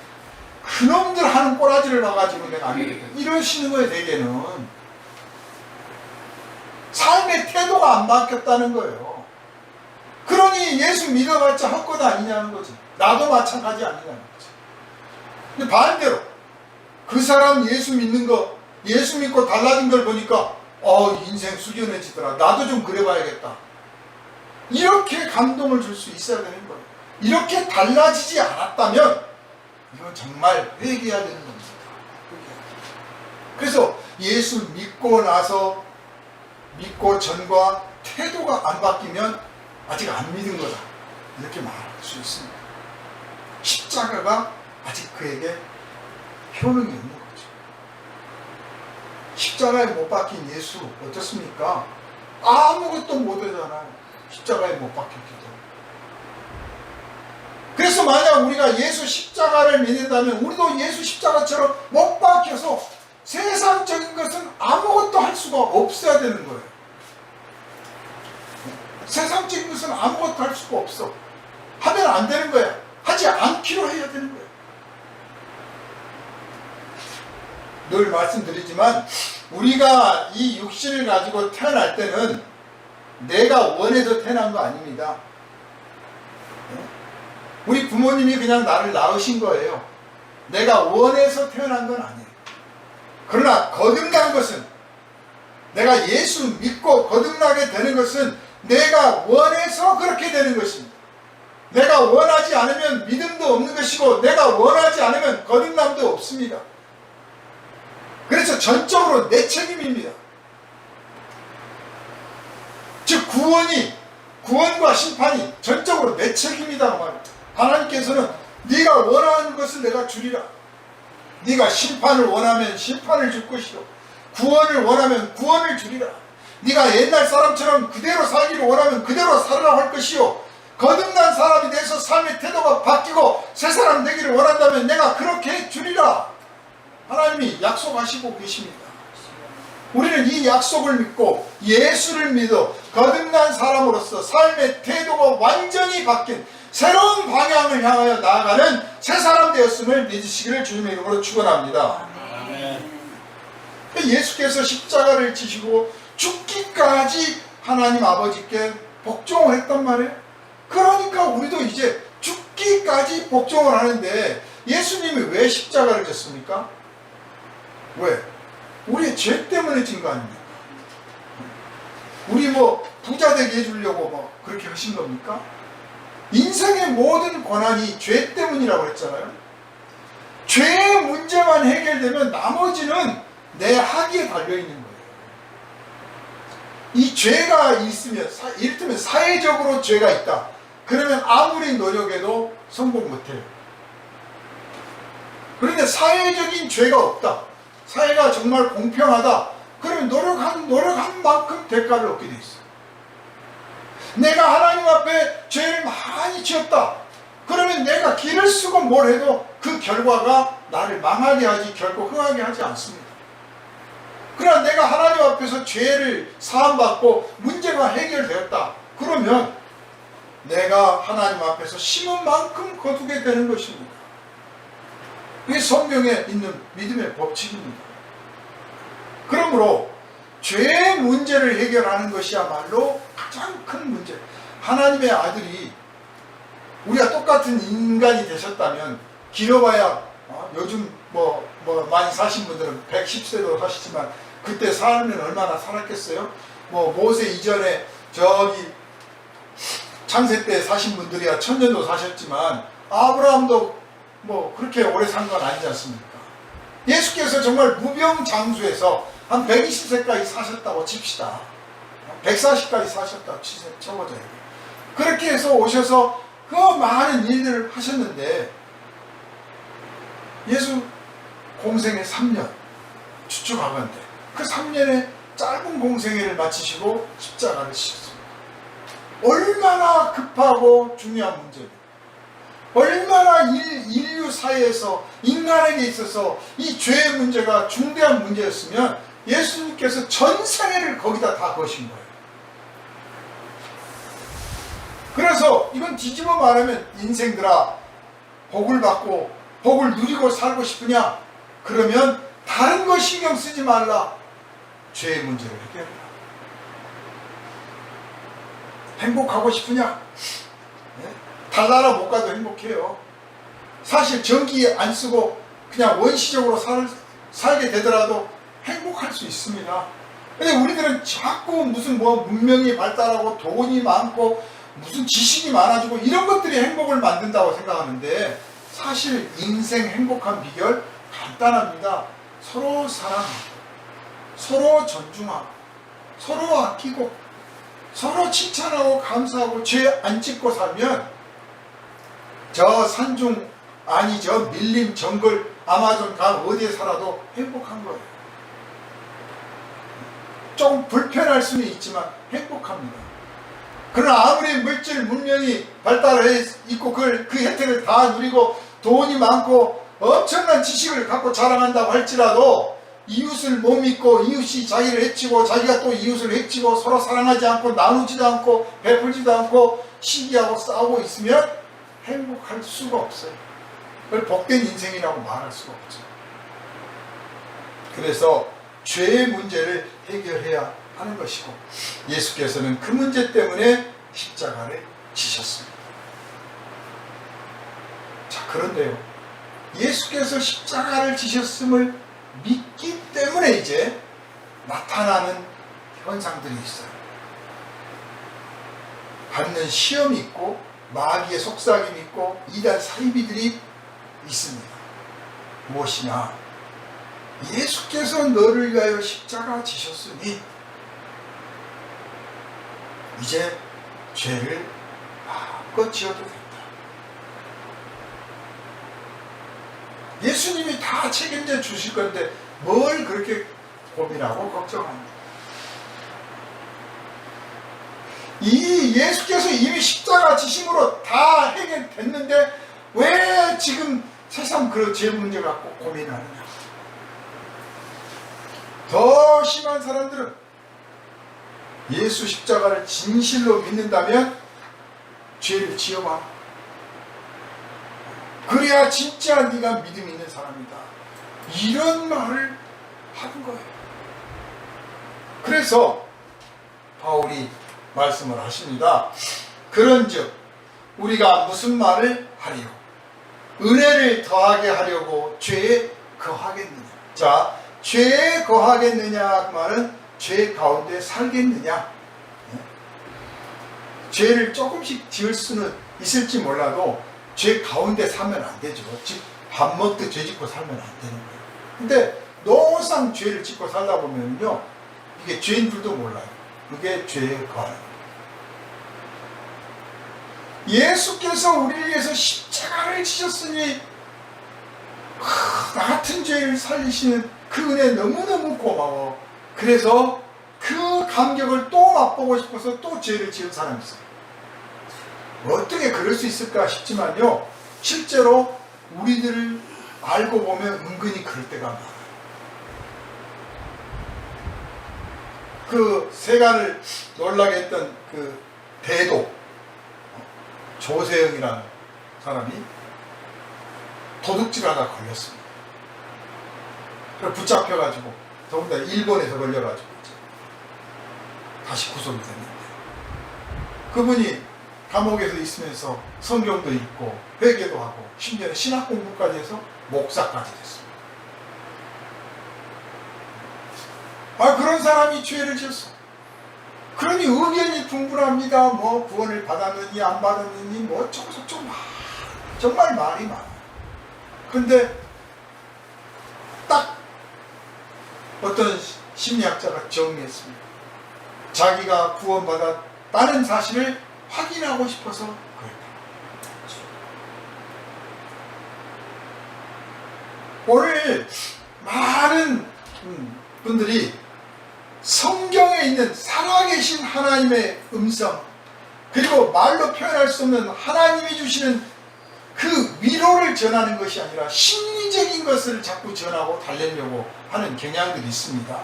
그놈들 하는 꼬라지를 봐가지고 내가 안 믿겠다 이러시는 거예요. 대개는 삶의 태도가 안 바뀌었다는 거예요. 그러니 예수 믿어봤자 헛것 아니냐는 거지. 나도 마찬가지 아니냐는 거지. 근데 반대로 그 사람 예수 믿는 거, 예수 믿고 달라진 걸 보니까 인생 숙연해지더라. 나도 좀 그래봐야겠다. 이렇게 감동을 줄 수 있어야 되는 거예요. 이렇게 달라지지 않았다면 이건 정말 회개해야 되는 겁니다. 그래서 예수 믿고 나서 믿고 전과 태도가 안 바뀌면 아직 안 믿은 거다. 이렇게 말할 수 있습니다. 십자가가 아직 그에게 효능이 없는 거죠. 십자가에 못 박힌 예수 어떻습니까? 아무것도 못하잖아요. 십자가에 못 박혔기도. 그래서 만약 우리가 예수 십자가를 믿는다면 우리도 예수 십자가처럼 못 박혀서 세상적인 것은 아무것도 할 수가 없어야 되는 거예요. 세상적인 것은 아무것도 할 수가 없어. 하면 안 되는 거야. 하지 않기로 해야 되는 거예요. 늘 말씀드리지만 우리가 이 육신을 가지고 태어날 때는 내가 원해서 태어난 거 아닙니다. 우리 부모님이 그냥 나를 낳으신 거예요. 내가 원해서 태어난 건 아니에요. 그러나 거듭난 것은, 내가 예수 믿고 거듭나게 되는 것은 내가 원해서 그렇게 되는 것입니다. 내가 원하지 않으면 믿음도 없는 것이고 내가 원하지 않으면 거듭남도 없습니다. 그래서 전적으로 내 책임입니다. 즉 구원과 심판이 전적으로 내 책임이다 말입니다. 하나님께서는 네가 원하는 것을 내가 주리라. 네가 심판을 원하면 심판을 줄 것이요 구원을 원하면 구원을 주리라. 네가 옛날 사람처럼 그대로 살기를 원하면 그대로 살아라 할 것이요 거듭난 사람이 돼서 삶의 태도가 바뀌고 새 사람 되기를 원한다면 내가 그렇게 주리라. 하나님이 약속하시고 계십니다. 우리는 이 약속을 믿고 예수를 믿어 거듭난 사람으로서 삶의 태도가 완전히 바뀐 새로운 방향을 향하여 나아가는 새 사람 되었음을 믿으시기를 주님의 이름으로 축원합니다. 예수께서 십자가를 지시고 죽기까지 하나님 아버지께 복종을 했단 말이에요. 그러니까 우리도 이제 죽기까지 복종을 하는데 예수님이 왜 십자가를 졌습니까? 왜? 우리의 죄 때문에 진 거 아닙니까? 우리 부자 되게 해주려고 그렇게 하신 겁니까? 인생의 모든 고난이 죄 때문이라고 했잖아요. 죄의 문제만 해결되면 나머지는 내 학위에 달려있는 거예요. 이 죄가 있으면, 이를테면 사회적으로 죄가 있다. 그러면 아무리 노력해도 성공 못해요. 그런데 사회적인 죄가 없다. 사회가 정말 공평하다. 그러면 노력한 만큼 대가를 얻게 돼 있어요. 내가 하나님 앞에 죄를 많이 지었다. 그러면 내가 길을 쓰고 뭘 해도 그 결과가 나를 망하게 하지 결코 흥하게 하지 않습니다. 그러나 내가 하나님 앞에서 죄를 사함받고 문제가 해결되었다. 그러면 내가 하나님 앞에서 심은 만큼 거두게 되는 것입니다. 그게 성경에 있는 믿음의 법칙입니다. 그러므로 죄의 문제를 해결하는 것이야말로 가장 큰 문제. 하나님의 아들이 우리가 똑같은 인간이 되셨다면 길어봐야 요즘 많이 사신 분들은 110세도 사시지만 그때 살면 얼마나 살았겠어요? 모세 이전에 저기 창세 때 사신 분들이야 천년도 사셨지만 아브라함도 그렇게 오래 산 건 아니지 않습니까? 예수께서 정말 무병장수에서 한 120세까지 사셨다고 칩시다. 140까지 사셨다고 쳐보자. 그렇게 해서 오셔서 그 많은 일들을 하셨는데 예수 공생애 3년 추측하건대 그 3년의 짧은 공생애를 마치시고 십자가를 지셨습니다. 얼마나 급하고 중요한 문제입니다. 얼마나 인류 사회에서 인간에게 있어서 이 죄의 문제가 중대한 문제였으면 예수님께서 전 생애를 거기다 다 거신 거예요. 그래서 이건 뒤집어 말하면 인생들아 복을 받고 복을 누리고 살고 싶으냐? 그러면 다른 거 신경 쓰지 말라. 죄의 문제를 해결해라. 행복하고 싶으냐? 달나라 못 가도 행복해요. 사실 전기 안 쓰고 그냥 원시적으로 살게 되더라도 행복할 수 있습니다. 근데 우리들은 자꾸 무슨 문명이 발달하고 돈이 많고 무슨 지식이 많아지고 이런 것들이 행복을 만든다고 생각하는데 사실 인생 행복한 비결 간단합니다. 서로 사랑하고 서로 존중하고 서로 아끼고 서로 칭찬하고 감사하고 죄 안 짓고 살면 저 산중 아니 저 밀림 정글 아마존 강 어디에 살아도 행복한 거예요. 좀 불편할 수는 있지만 행복합니다. 그러나 아무리 물질 문명이 발달해 있고 그 혜택을 다 누리고 돈이 많고 엄청난 지식을 갖고 자랑한다고 할지라도 이웃을 못 믿고 이웃이 자기를 해치고 자기가 또 이웃을 해치고 서로 사랑하지 않고 나누지도 않고 베풀지도 않고 시기하고 싸우고 있으면 행복할 수가 없어요. 그걸 복된 인생이라고 말할 수가 없죠. 그래서 죄의 문제를 해결해야 하는 것이고 예수께서는 그 문제 때문에 십자가를 지셨습니다. 자, 그런데요. 예수께서 십자가를 지셨음을 믿기 때문에 이제 나타나는 현상들이 있어요. 받는 시험이 있고 마귀의 속삭임 있고 이단 사이비들이 있습니다. 무엇이냐? 예수께서 너를 위하여 십자가 지셨으니 이제 죄를 마음껏 지어도 된다. 예수님이 다 책임져 주실 건데 뭘 그렇게 고민하고 걱정합니까? 이 예수께서 이미 십자가 지심으로 다 해결됐는데 왜 지금 세상 그런 죄 문제 갖고 고민하느냐? 더 심한 사람들은 예수 십자가를 진실로 믿는다면 죄를 지어봐. 그래야 진짜 네가 믿음 있는 사람이다. 이런 말을 하는 거예요. 그래서 바울이 말씀을 하십니다. 그런즉 우리가 무슨 말을 하리요? 은혜를 더하게 하려고 죄에 거하겠느냐? 자, 죄에 거하겠느냐 그 말은 죄 가운데 살겠느냐? 죄를 조금씩 지을 수는 있을지 몰라도 죄 가운데 살면 안 되죠. 즉 밥 먹듯 죄 짓고 살면 안 되는 거예요. 근데 노상 죄를 짓고 살다 보면요, 이게 죄인들도 몰라요. 그게 죄에 거하는 거예요. 예수께서 우리를 위해서 십자가를 지셨으니 나 같은 죄를 살리시는 그 은혜 너무너무 고마워. 그래서 그 감격을 또 맛보고 싶어서 또 죄를 지은 사람이 있어요. 어떻게 그럴 수 있을까 싶지만요, 실제로 우리들을 알고 보면 은근히 그럴 때가 많아요. 그 세간을 놀라게 했던 그 대도 조세영이라는 사람이 도둑질하다 걸렸습니다. 그래서 붙잡혀가지고, 더군다나 일본에서 걸려가지고 다시 구속이 됐는데, 그분이 감옥에서 있으면서 성경도 읽고 회개도 하고 심지어는 신학 공부까지 해서 목사까지 됐습니다. 그런 사람이 죄를 지었어. 그러니 의견이 분분합니다. 뭐 구원을 받았느니 안 받았느니 뭐 어쩌고저쩌고 정말 말이 많아요. 근데 딱 어떤 심리학자가 정리했습니다. 자기가 구원받았다는 사실을 확인하고 싶어서 그랬다. 오늘 많은 분들이 성경에 있는 살아계신 하나님의 음성, 그리고 말로 표현할 수 없는 하나님이 주시는 그 위로를 전하는 것이 아니라 심리적인 것을 자꾸 전하고 달래려고 하는 경향들이 있습니다.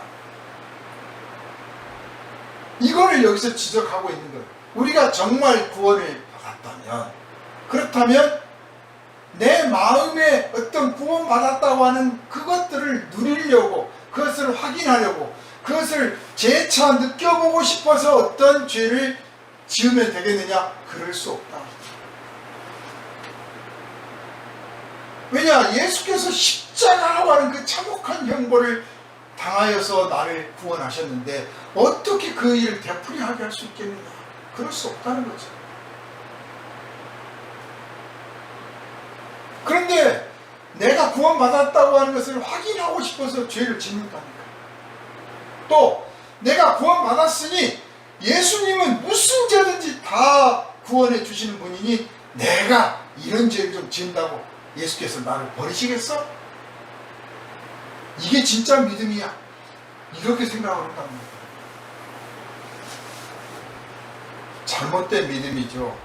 이거를 여기서 지적하고 있는 거예요. 우리가 정말 구원을 받았다면, 그렇다면 내 마음에 어떤 구원받았다고 하는 그것들을 누리려고, 그것을 확인하려고, 그것을 재차 느껴보고 싶어서 어떤 죄를 지으면 되겠느냐? 그럴 수 없다. 왜냐? 예수께서 십자가라고 하는 그 참혹한 형벌을 당하여서 나를 구원하셨는데 어떻게 그 일을 되풀이하게 할 수 있겠느냐? 그럴 수 없다는 거죠. 그런데 내가 구원받았다고 하는 것을 확인하고 싶어서 죄를 짓는다니까. 또 내가 구원받았으니 예수님은 무슨 죄든지 다 구원해 주시는 분이니 내가 이런 죄를 좀 지은다고 예수께서 나를 버리시겠어? 이게 진짜 믿음이야. 이렇게 생각을 한답니다. 잘못된 믿음이죠.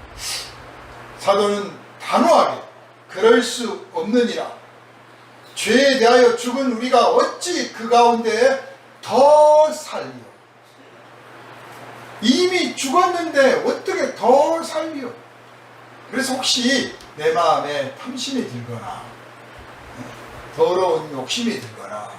사도는 단호하게 그럴 수 없느니라. 죄에 대하여 죽은 우리가 어찌 그 가운데 더 살리요? 이미 죽었는데 어떻게 더 살리요? 그래서 혹시 내 마음에 탐심이 들거나 더러운 욕심이 들거나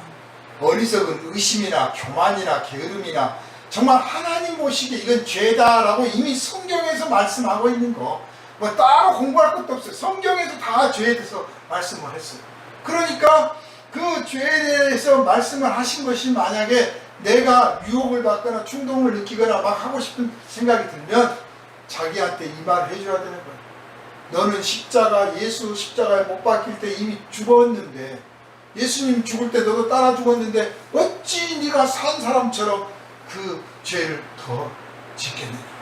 어리석은 의심이나 교만이나 게으름이나 정말 하나님 보시기에 이건 죄다라고 이미 성경에서 말씀하고 있는 거, 뭐 따로 공부할 것도 없어요. 성경에서 다 죄에 대해서 말씀을 했어요. 그러니까 그 죄에 대해서 말씀을 하신 것이 만약에 내가 유혹을 받거나 충동을 느끼거나 막 하고 싶은 생각이 들면 자기한테 이 말을 해줘야 되는 거예요. 너는 예수 십자가에 못 박힐 때 이미 죽었는데, 예수님 죽을 때 너도 따라 죽었는데 어찌 네가 산 사람처럼 그 죄를 더 짓겠느냐.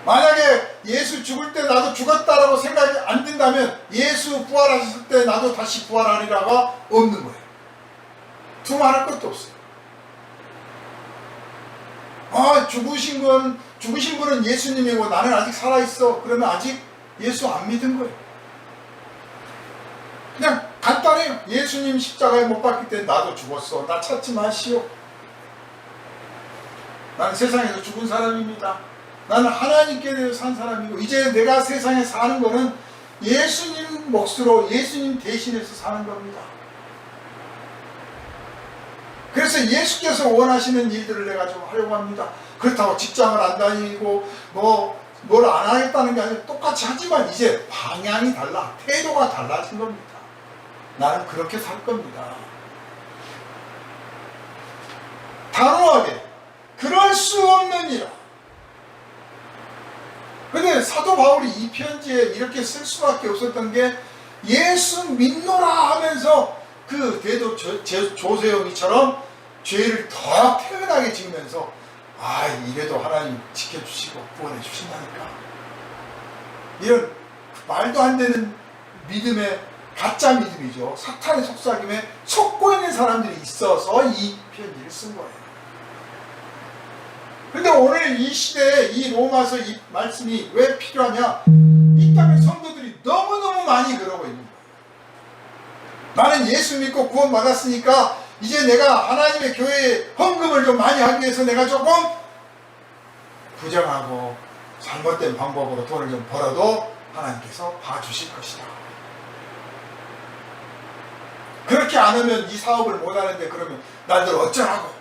만약에 예수 죽을 때 나도 죽었다라고 생각이 안 든다면 예수 부활하셨을 때 나도 다시 부활하리라가 없는 거예요. 두말할 것도 없어요. 죽으신 분은 예수님이고 나는 아직 살아있어. 그러면 아직 예수 안 믿은 거예요. 그냥 간단해요. 예수님 십자가에 못 박힐 때 나도 죽었어. 나 찾지 마시오. 나는 세상에서 죽은 사람입니다. 나는 하나님께 대해서 산 사람이고, 이제 내가 세상에 사는 거는 예수님 몫으로 예수님 대신해서 사는 겁니다. 그래서 예수께서 원하시는 일들을 내가 좀 하려고 합니다. 그렇다고 직장을 안 다니고 뭘 안 하겠다는 게 아니라 똑같이 하지만 이제 방향이 달라. 태도가 달라진 겁니다. 나는 그렇게 살 겁니다. 단호하게 그럴 수 없느니라. 근데 사도 바울이 이 편지에 이렇게 쓸 수밖에 없었던 게, 예수 믿노라 하면서 그 대도 조세영이처럼 죄를 더 태연하게 지으면서 이래도 하나님 지켜주시고 구원해 주신다니까, 이런 말도 안 되는 믿음의 가짜 믿음이죠. 사탄의 속삭임에 속고 있는 사람들이 있어서 이 편지를 쓴 거예요. 근데 오늘 이 시대에 이 로마서 이 말씀이 왜 필요하냐? 이 땅의 성도들이 너무너무 많이 그러고 있는 거예요. 나는 예수 믿고 구원 받았으니까 이제 내가 하나님의 교회에 헌금을 좀 많이 하기 위해서 내가 조금 부정하고 잘못된 방법으로 돈을 좀 벌어도 하나님께서 봐주실 것이다. 그렇게 안 하면 이 사업을 못 하는데 그러면 나들 어쩌라고.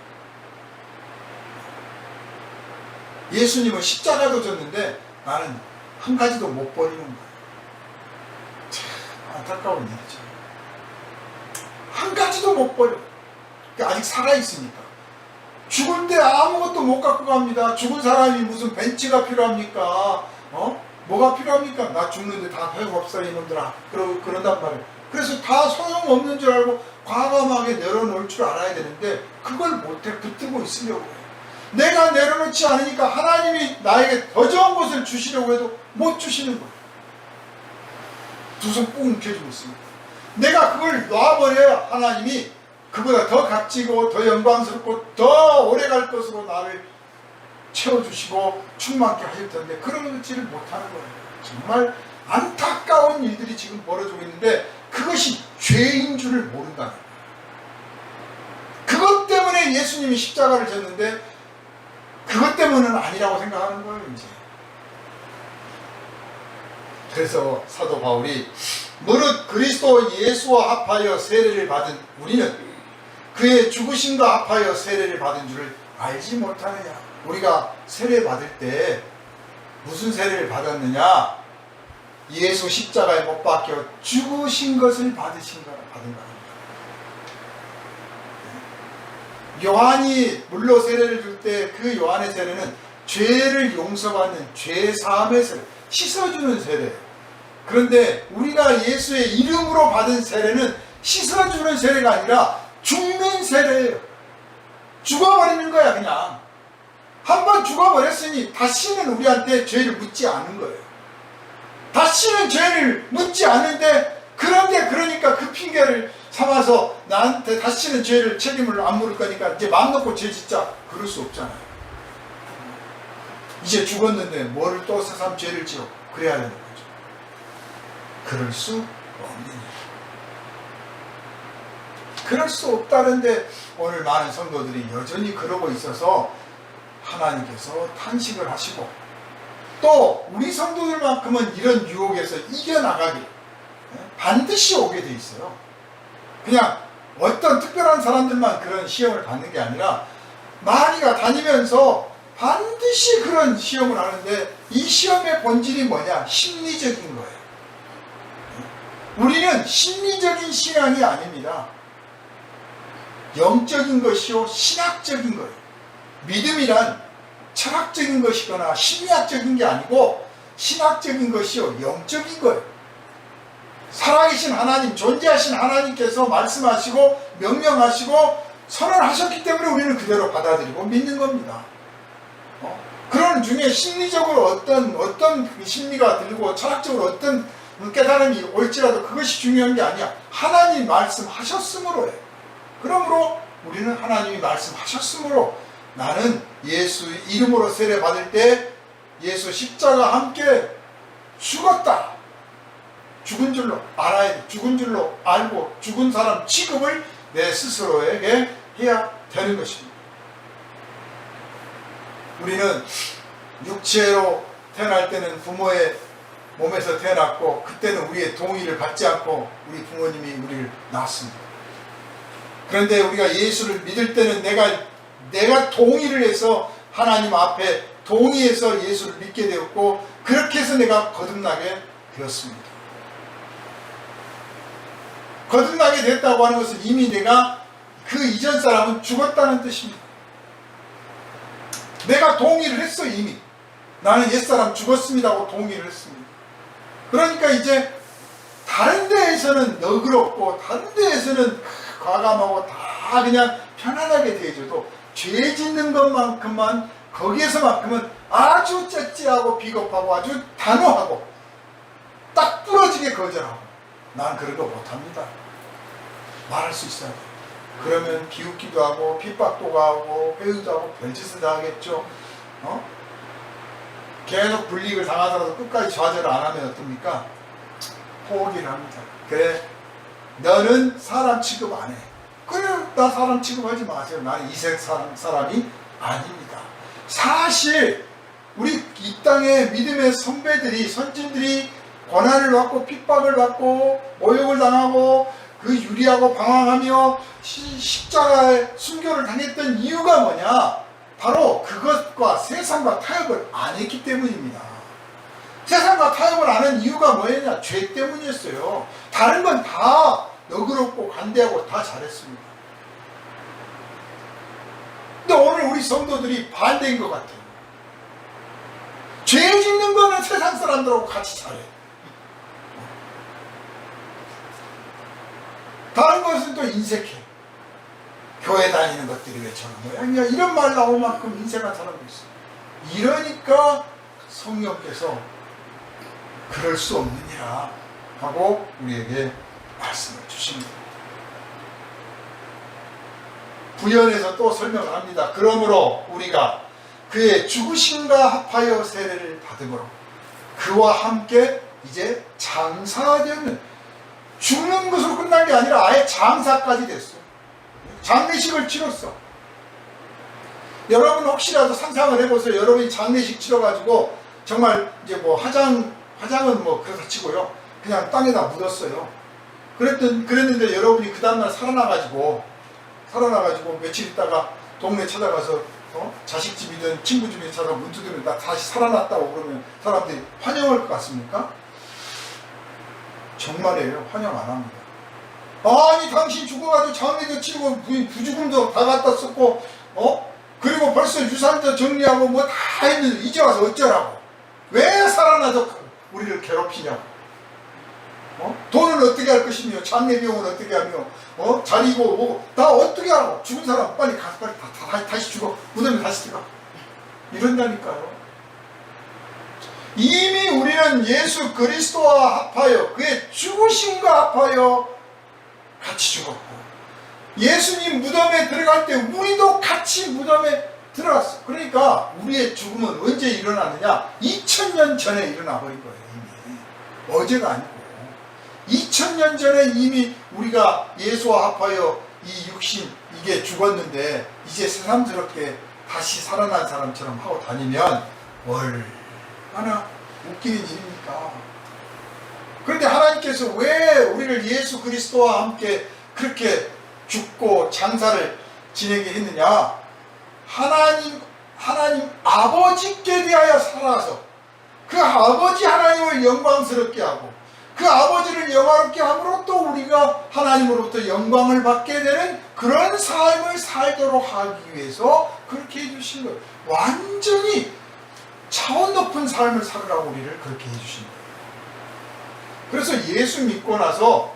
예수님은 십자가도 졌는데 나는 한 가지도 못 버리는 거예요. 참 안타까운 일이죠. 한 가지도 못 버려. 아직 살아있으니까. 죽을 때 아무것도 못 갖고 갑니다. 죽은 사람이 무슨 벤치가 필요합니까? 뭐가 필요합니까? 나 죽는데 다 소용없어 이놈들아. 그런단 말이에요. 그래서 다 소용없는 줄 알고 과감하게 내려놓을 줄 알아야 되는데 그걸 못해 붙들고 있으려고 해요. 내가 내려놓지 않으니까 하나님이 나에게 더 좋은 것을 주시려고 해도 못 주시는 거예요. 두 손 꾹 움켜쥐고 있습니다. 내가 그걸 놔버려야 하나님이 그보다 더 값지고 더 영광스럽고 더 오래갈 것으로 나를 채워주시고 충만케 하실 텐데 그러지를 못하는 거예요. 정말 안타까운 일들이 지금 벌어지고 있는데 그것이 죄인 줄을 모른다는 거예요. 그것 때문에 예수님이 십자가를 졌는데 그것 때문은 아니라고 생각하는 거예요. 이제. 그래서 사도 바울이 무릇 그리스도 예수와 합하여 세례를 받은 우리는 그의 죽으심과 합하여 세례를 받은 줄을 알지 못하느냐. 우리가 세례 받을 때 무슨 세례를 받았느냐? 예수 십자가에 못 박혀 죽으신 것을 받은 거랍니다. 요한이 물로 세례를 줄 때 그 요한의 세례는 죄를 용서받는 죄사함의 세례, 씻어주는 세례. 그런데 우리가 예수의 이름으로 받은 세례는 씻어주는 세례가 아니라 죽는 세례예요. 죽어버리는 거야. 그냥 한번 죽어버렸으니 다시는 우리한테 죄를 묻지 않은 거예요. 다시는 죄를 묻지 않는데, 그런데 그러니까 그 핑계를 삼아서 나한테 다시는 죄를 책임을 안 물을 거니까 이제 마음 놓고 죄 짓자. 그럴 수 없잖아요. 이제 죽었는데 뭐를 또 새삼 죄를 지어. 그래야 하는 거죠. 그럴 수 없는 일. 그럴 수 없다는데 오늘 많은 성도들이 여전히 그러고 있어서 하나님께서 탄식을 하시고, 또 우리 성도들만큼은 이런 유혹에서 이겨나가길 반드시 오게 돼 있어요. 그냥 어떤 특별한 사람들만 그런 시험을 받는 게 아니라 마귀가 다니면서 반드시 그런 시험을 하는데, 이 시험의 본질이 뭐냐? 심리적인 거예요. 우리는 심리적인 신앙이 아닙니다. 영적인 것이요 신학적인 거예요. 믿음이란 철학적인 것이거나 심리학적인 게 아니고 신학적인 것이요, 영적인 거예요. 살아계신 하나님, 존재하신 하나님께서 말씀하시고 명령하시고 선언하셨기 때문에 우리는 그대로 받아들이고 믿는 겁니다. 그런 중에 심리적으로 어떤 심리가 들고 철학적으로 어떤 깨달음이 올지라도 그것이 중요한 게 아니야. 하나님이 말씀하셨으므로 해. 그러므로 우리는 하나님이 말씀하셨으므로 나는 예수 이름으로 세례 받을 때 예수 십자가 함께 죽었다. 죽은 줄로 알아야 돼. 죽은 줄로 알고 죽은 사람 취급을 내 스스로에게 해야 되는 것입니다. 우리는 육체로 태어날 때는 부모의 몸에서 태어났고 그때는 우리의 동의를 받지 않고 우리 부모님이 우리를 낳았습니다. 그런데 우리가 예수를 믿을 때는 내가 동의를 해서 하나님 앞에 동의해서 예수를 믿게 되었고 그렇게 해서 내가 거듭나게 되었습니다. 거듭나게 됐다고 하는 것은 이미 내가 그 이전 사람은 죽었다는 뜻입니다. 내가 동의를 했어. 이미 나는 옛사람 죽었습니다 하고 동의를 했습니다. 그러니까 이제 다른 데에서는 너그럽고 다른 데에서는 과감하고 다 그냥 편안하게 대해줘도 죄 짓는 것만큼만 거기에서만큼은 아주 째째하고 비겁하고 아주 단호하고 딱 부러지게 거절하고 난 그런 거 못합니다. 말할 수 있어야 돼. 그러면 비웃기도 하고 핍박도 가고 회의도 하고 별짓을 다 하겠죠. 계속 불이익을 당하더라도 끝까지 좌절을 안 하면 어떻습니까? 포기를 합니다. 그래, 너는 사람 취급 안 해. 그래, 나 사람 취급하지 마세요. 나는 이 세상 사람이 아닙니다. 사실 우리 이 땅의 믿음의 선배들이 선진들이 고난을 받고 핍박을 받고 모욕을 당하고 그 유리하고 방황하며 십자가의 순교를 당했던 이유가 뭐냐? 바로 그것과 세상과 타협을 안 했기 때문입니다. 세상과 타협을 안 한 이유가 뭐였냐? 죄 때문이었어요. 다른 건 다 너그럽고 관대하고 다 잘했습니다. 근데 오늘 우리 성도들이 반대인 것 같아요. 죄 짓는 거는 세상 사람들하고 같이 잘해. 다른 것은 또 인색해. 교회 다니는 것들이 왜 저런 모양이야? 이런 말 나올 만큼 인색한 사람도 있어요. 이러니까 성령께서 그럴 수 없느니라 하고 우리에게 말씀을 주십니다. 부연해서 또 설명을 합니다. 그러므로 우리가 그의 죽으심과 합하여 세례를 받음으로 그와 함께 이제 장사되는 죽는 것으로 끝난 게 아니라 아예 장사까지 됐어. 장례식을 치렀어. 여러분 혹시라도 상상을 해보세요. 여러분이 장례식 치러가지고 정말 이제 뭐 화장은 뭐 그렇다 치고요. 그냥 땅에다 묻었어요. 그랬는데 여러분이 그 다음날 살아나가지고 며칠 있다가 동네 찾아가서 자식 집이든 친구 집이든 찾아가 문 두드리면 나 다시 살아났다고 그러면 사람들이 환영할 것 같습니까? 정말이에요. 환영 안 합니다. 아니 당신 죽어가지고 장례도 치르고 부주금도 다 갖다 썼고 그리고 벌써 유산도 정리하고 뭐 다 했는데 이제 와서 어쩌라고. 왜 살아나서 우리를 괴롭히냐고. 돈은 어떻게 할 것이며 장례 비용은 어떻게 하며 자리고 뭐고 다 어떻게 하라고. 죽은 사람 빨리 가서 빨리 다시 죽어. 무덤에 다시 들어가. 이런다니까요. 이미 우리는 예수 그리스도와 합하여 그의 죽으심과 합하여 같이 죽었고 예수님 무덤에 들어갈 때 우리도 같이 무덤에 들어갔어. 그러니까 우리의 죽음은 언제 일어나느냐? 2000년 전에 일어나 버린 거예요. 이미 어제가 아니고 2000년 전에 이미 우리가 예수와 합하여 이 육신 이게 죽었는데 이제 새삼스럽게 다시 살아난 사람처럼 하고 다니면 얼마나 웃기는 일입니까? 그런데 하나님께서 왜 우리를 예수 그리스도와 함께 그렇게 죽고 장사를 지내게 했느냐? 하나님 아버지께 대하여 살아서 그 아버지 하나님을 영광스럽게 하고 그 아버지를 영화롭게 함으로 또 우리가 하나님으로부터 영광을 받게 되는 그런 삶을 살도록 하기 위해서 그렇게 해주신 거예요. 완전히 차원 높은 삶을 살으라고 우리를 그렇게 해주신 거예요. 그래서 예수 믿고 나서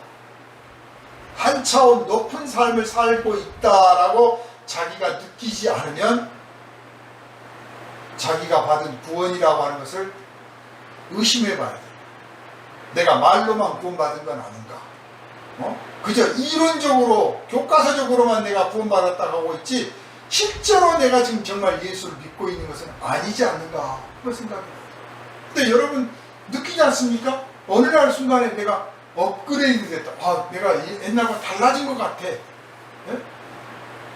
한 차원 높은 삶을 살고 있다라고 자기가 느끼지 않으면 자기가 받은 구원이라고 하는 것을 의심해 봐야 돼요. 내가 말로만 구원받은 건 아닌가? 그저 이론적으로 교과서적으로만 내가 구원받았다고 하고 있지 실제로 내가 지금 정말 예수를 믿고 있는 것은 아니지 않는가 그런 생각이 나요. 근데 여러분 느끼지 않습니까? 어느 날 순간에 내가 업그레이드 됐다. 내가 옛날과 달라진 것 같아. 예?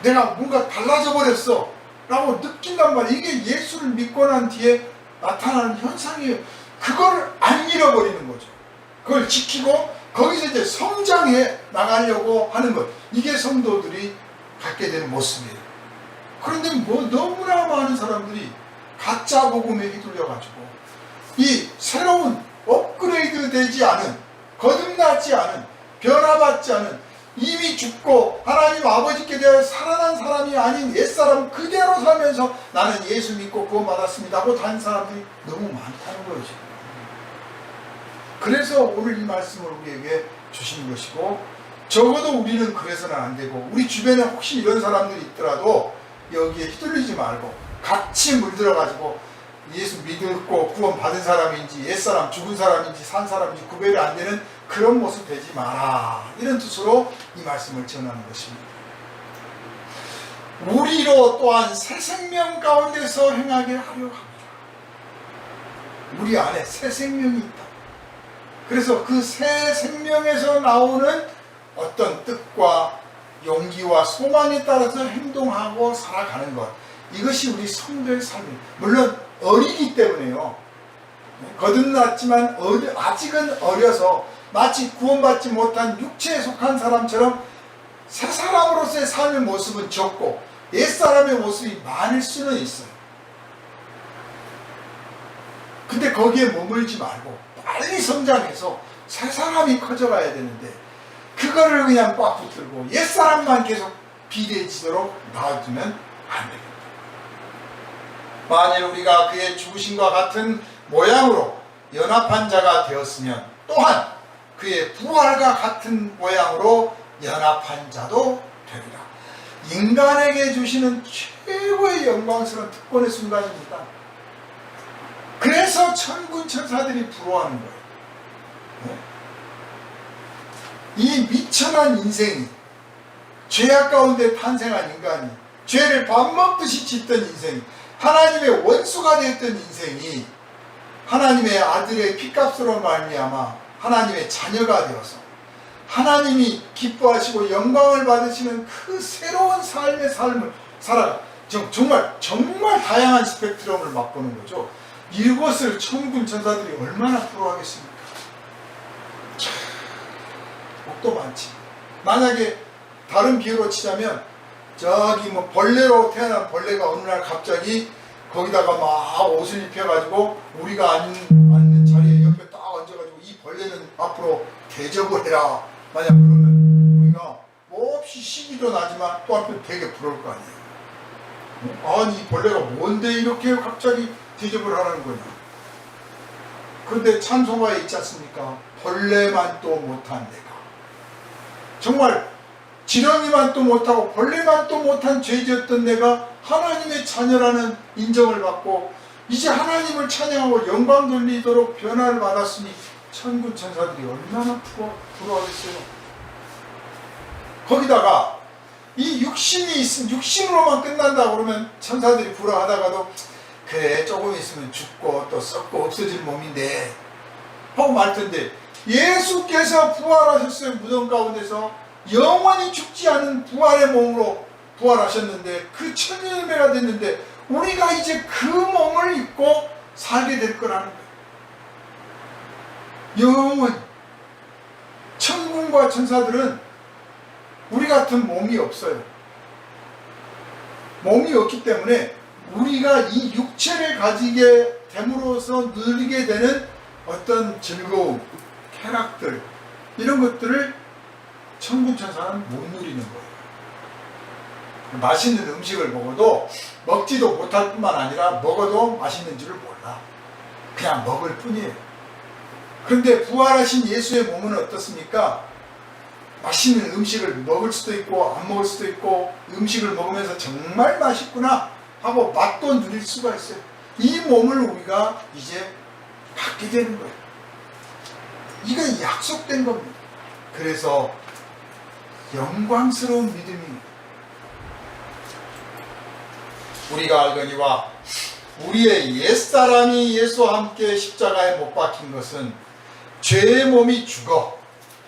내가 뭔가 달라져 버렸어 라고 느낀단 말이에요. 이게 예수를 믿고 난 뒤에 나타나는 현상이에요. 그걸 안 잃어버리는 거죠. 그걸 지키고 거기서 이제 성장해 나가려고 하는 것. 이게 성도들이 갖게 되는 모습이에요. 그런데 너무나 많은 사람들이 가짜 복음에 휘둘려가지고 이 새로운 업그레이드 되지 않은, 거듭나지 않은, 변화받지 않은, 이미 죽고 하나님 아버지께 대하여 살아난 사람이 아닌 옛사람 그대로 살면서 나는 예수 믿고 구원받았습니다 하고 다닌 사람들이 너무 많다는 거죠. 그래서 오늘 이 말씀을 우리에게 주신 것이고, 적어도 우리는 그래서는 안 되고, 우리 주변에 혹시 이런 사람들이 있더라도 여기에 휘둘리지 말고 같이 물들어가지고 예수 믿고 구원 받은 사람인지 옛사람 죽은 사람인지 산 사람인지 구별이 안 되는 그런 모습 되지 마라, 이런 뜻으로 이 말씀을 전하는 것입니다. 우리로 또한 새 생명 가운데서 행하게 하려 합니다. 우리 안에 새 생명이 있다. 그래서 그 새 생명에서 나오는 어떤 뜻과 용기와 소망에 따라서 행동하고 살아가는 것, 이것이 우리 성도의 삶입니다. 물론 어리기 때문에요. 거듭났지만 아직은 어려서 마치 구원받지 못한 육체에 속한 사람처럼 새 사람으로서의 삶의 모습은 적고 옛사람의 모습이 많을 수는 있어요. 근데 거기에 머물지 말고 빨리 성장해서 새 사람이 커져가야 되는데 그거를 그냥 꽉 붙들고 옛사람만 계속 비대해지도록 놔두면 안 됩니다. 만일 우리가 그의 죽으심과 같은 모양으로 연합한 자가 되었으면 또한 그의 부활과 같은 모양으로 연합한 자도 되리라. 인간에게 주시는 최고의 영광스러운 특권의 순간입니다. 그래서 천군 천사들이 부러워하는 거예요. 이 미천한 인생이, 죄악 가운데 탄생한 인간이, 죄를 밥 먹듯이 짓던 인생이, 하나님의 원수가 되었던 인생이 하나님의 아들의 피값으로 말미암아 하나님의 자녀가 되어서 하나님이 기뻐하시고 영광을 받으시는 그 새로운 삶의 삶을 살아가, 정말 다양한 스펙트럼을 맛보는 거죠. 이것을 천군 천사들이 얼마나 부러워하겠습니까? 복도 많지. 만약에 다른 비유로 치자면 저기 벌레로 태어난 벌레가 어느 날 갑자기 거기다가 막 옷을 입혀가지고 우리가 앉는 자리에 옆에 딱 얹어가지고 이 벌레는 앞으로 대접을 해라, 만약 그러면 우리가 몹시 시기도 나지만 또 한편 되게 부러울 거 아니에요. 아니 이 벌레가 뭔데 이렇게 갑자기 대접을 하라는 거냐. 그런데 찬송가에 있지 않습니까? 벌레만 또 못한 내가, 정말 지렁이만 또 못하고 벌레만 또 못한 죄지었던 내가 하나님의 자녀라는 인정을 받고 이제 하나님을 찬양하고 영광 돌리도록 변화를 받았으니 천군 천사들이 얼마나 부러워하겠어요. 거기다가 이 육신으로만 끝난다 그러면 천사들이 부러워하다가도 그래 조금 있으면 죽고 또 썩고 없어질 몸인데 하고 말 텐데, 예수께서 부활하셨어요. 무덤 가운데서 영원히 죽지 않은 부활의 몸으로 부활하셨는데 그 천년배가 됐는데 우리가 이제 그 몸을 입고 살게 될 거라는 거예요. 영원히. 천군과 천사들은 우리 같은 몸이 없어요. 몸이 없기 때문에 우리가 이 육체를 가지게 됨으로써 누리게 되는 어떤 즐거움, 쾌락들, 이런 것들을 천군 천사는 못 누리는 거예요. 맛있는 음식을 먹어도 먹지도 못할 뿐만 아니라 먹어도 맛있는 줄을 몰라. 그냥 먹을 뿐이에요. 그런데 부활하신 예수의 몸은 어떻습니까? 맛있는 음식을 먹을 수도 있고 안 먹을 수도 있고, 음식을 먹으면서 정말 맛있구나 하고 맛도 누릴 수가 있어요. 이 몸을 우리가 이제 갖게 되는 거예요. 이건 약속된 겁니다. 그래서 영광스러운 믿음이, 우리가 알거니와 우리의 옛사람이 예수와 함께 십자가에 못 박힌 것은 죄의 몸이 죽어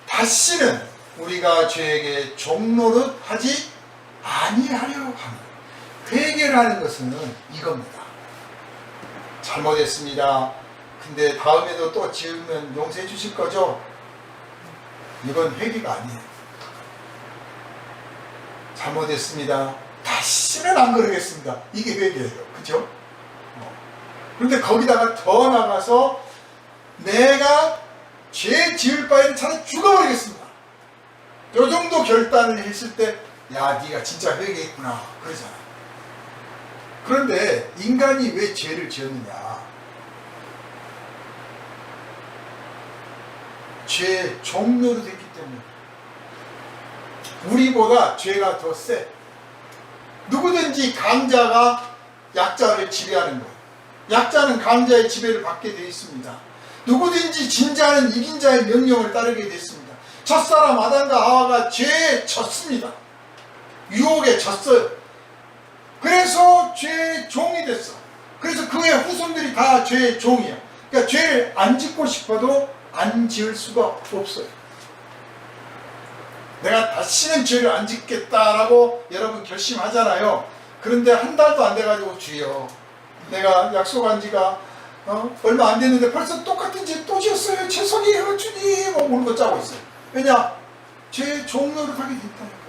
다시는 우리가 죄에게 종노릇 하지 아니하려 합니다. 회개하는 것은 이겁니다. 잘못했습니다. 근데 다음에도 또 지으면 용서해 주실 거죠? 이건 회개가 아니에요. 잘못했습니다. 다시는 안 그러겠습니다. 이게 회개예요. 그죠? 그런데 거기다가 더 나가서 내가 죄 지을 바에는 차라리 죽어버리겠습니다. 요 정도 결단을 했을 때, 야, 네가 진짜 회개했구나 그러잖아. 그런데 인간이 왜 죄를 지었느냐? 죄의 종로로 됐기 때문에. 우리보다 죄가 더 세. 누구든지 강자가 약자를 지배하는 거예요. 약자는 강자의 지배를 받게 되어 있습니다. 누구든지 진자는 이긴 자의 명령을 따르게 됐습니다. 첫사람 아담과 하와가 죄에 졌습니다. 유혹에 졌어요. 그래서 죄의 종이 됐어. 그래서 그의 후손들이 다 죄의 종이에요. 그러니까 죄를 안 짓고 싶어도 안 지을 수가 없어요. 내가 다시는 죄를 안 짓겠다라고 여러분 결심하잖아요. 그런데 한 달도 안 돼가지고, 주여, 내가 약속한 지가 얼마 안 됐는데 벌써 똑같은 죄 또 지었어요. 죄송해요 주님, 울고 짜고 있어요. 왜냐? 죄의 종노릇 하게 됐다니까요.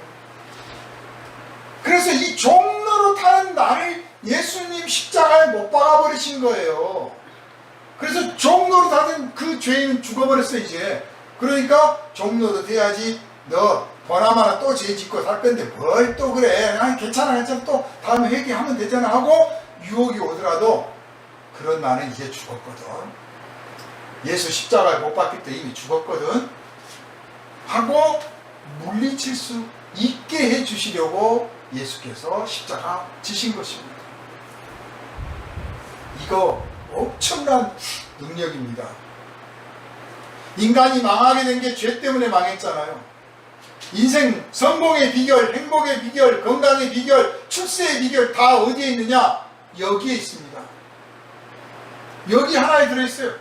그래서 이 종노릇 하는 나를 예수님 십자가에 못 박아버리신 거예요. 그래서 종노릇 하던 그 죄인은 죽어버렸어 이제. 그러니까 종노릇 해야지, 너 보나마나 또 죄 짓고 살 건데 뭘 또 그래, 아니 괜찮아 또 다음에 회개하면 되잖아 하고 유혹이 오더라도, 그런 나는 이제 죽었거든, 예수 십자가에 못 박힐 때 이미 죽었거든 하고 물리칠 수 있게 해주시려고 예수께서 십자가 지신 것입니다. 이거 엄청난 능력입니다. 인간이 망하게 된 게 죄 때문에 망했잖아요. 인생 성공의 비결, 행복의 비결, 건강의 비결, 출세의 비결 다 어디에 있느냐? 여기에 있습니다. 여기 하나에 들어있어요.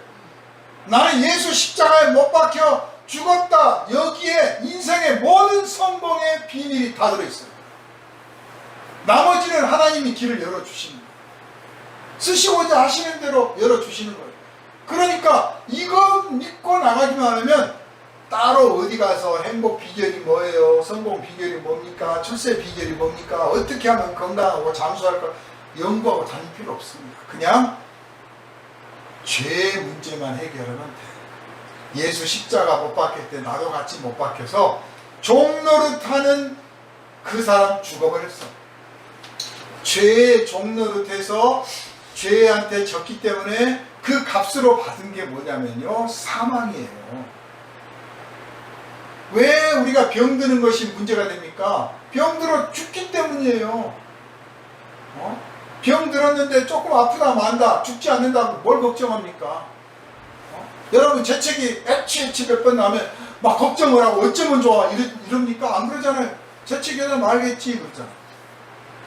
나는 예수 십자가에 못 박혀 죽었다. 여기에 인생의 모든 성공의 비밀이 다 들어있어요. 나머지는 하나님이 길을 열어주시는 거예요. 쓰시고자 하시는 대로 열어주시는 거예요. 그러니까 이거 믿고 나가기만 하면 따로 어디 가서 행복 비결이 뭐예요? 성공 비결이 뭡니까? 출세 비결이 뭡니까? 어떻게 하면 건강하고 장수할까? 연구하고 다닐 필요 없습니다. 그냥 죄의 문제만 해결하면 돼요. 예수 십자가 못 박힐 때 나도 같이 못 박혀서 종노릇하는 그 사람 죽어버렸어. 죄의 종노릇해서 죄한테 졌기 때문에 그 값으로 받은 게 뭐냐면요, 사망이에요. 왜 우리가 병드는 것이 문제가 됩니까? 병들어 죽기 때문이에요. 병들었는데 조금 아프다 만다, 죽지 않는다고 뭘 걱정합니까? 여러분 재채기 애취 몇 번 나면 막 걱정을 하고 어쩌면 좋아 이럽니까? 안 그러잖아요. 재채기하다 말겠지 그러잖아요.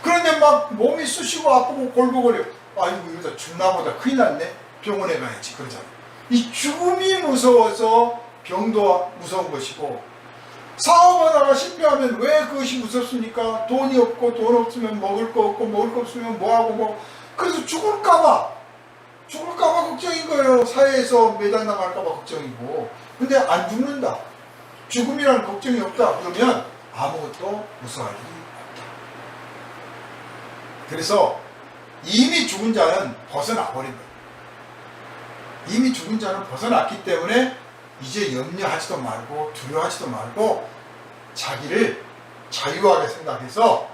그런데 막 몸이 쑤시고 아프고 골고거려, 아이고 이러다 죽나보다, 큰일 났네, 병원에 가야지 그러잖아요. 이 죽음이 무서워서 병도 무서운 것이고, 사업하다가 실패하면 왜 그것이 무섭습니까? 돈이 없고, 돈 없으면 먹을 거 없고, 먹을 거 없으면 뭐하고 뭐, 그래서 죽을까봐 걱정인 거예요. 사회에서 매달나갈까봐 걱정이고. 근데 안 죽는다, 죽음이라는 걱정이 없다 그러면 아무것도 무서워할 일이 없다. 그래서 이미 죽은 자는 벗어나버린 거예요. 이미 죽은 자는 벗어났기 때문에 이제 염려하지도 말고 두려워하지도 말고 자기를 자유하게 생각해서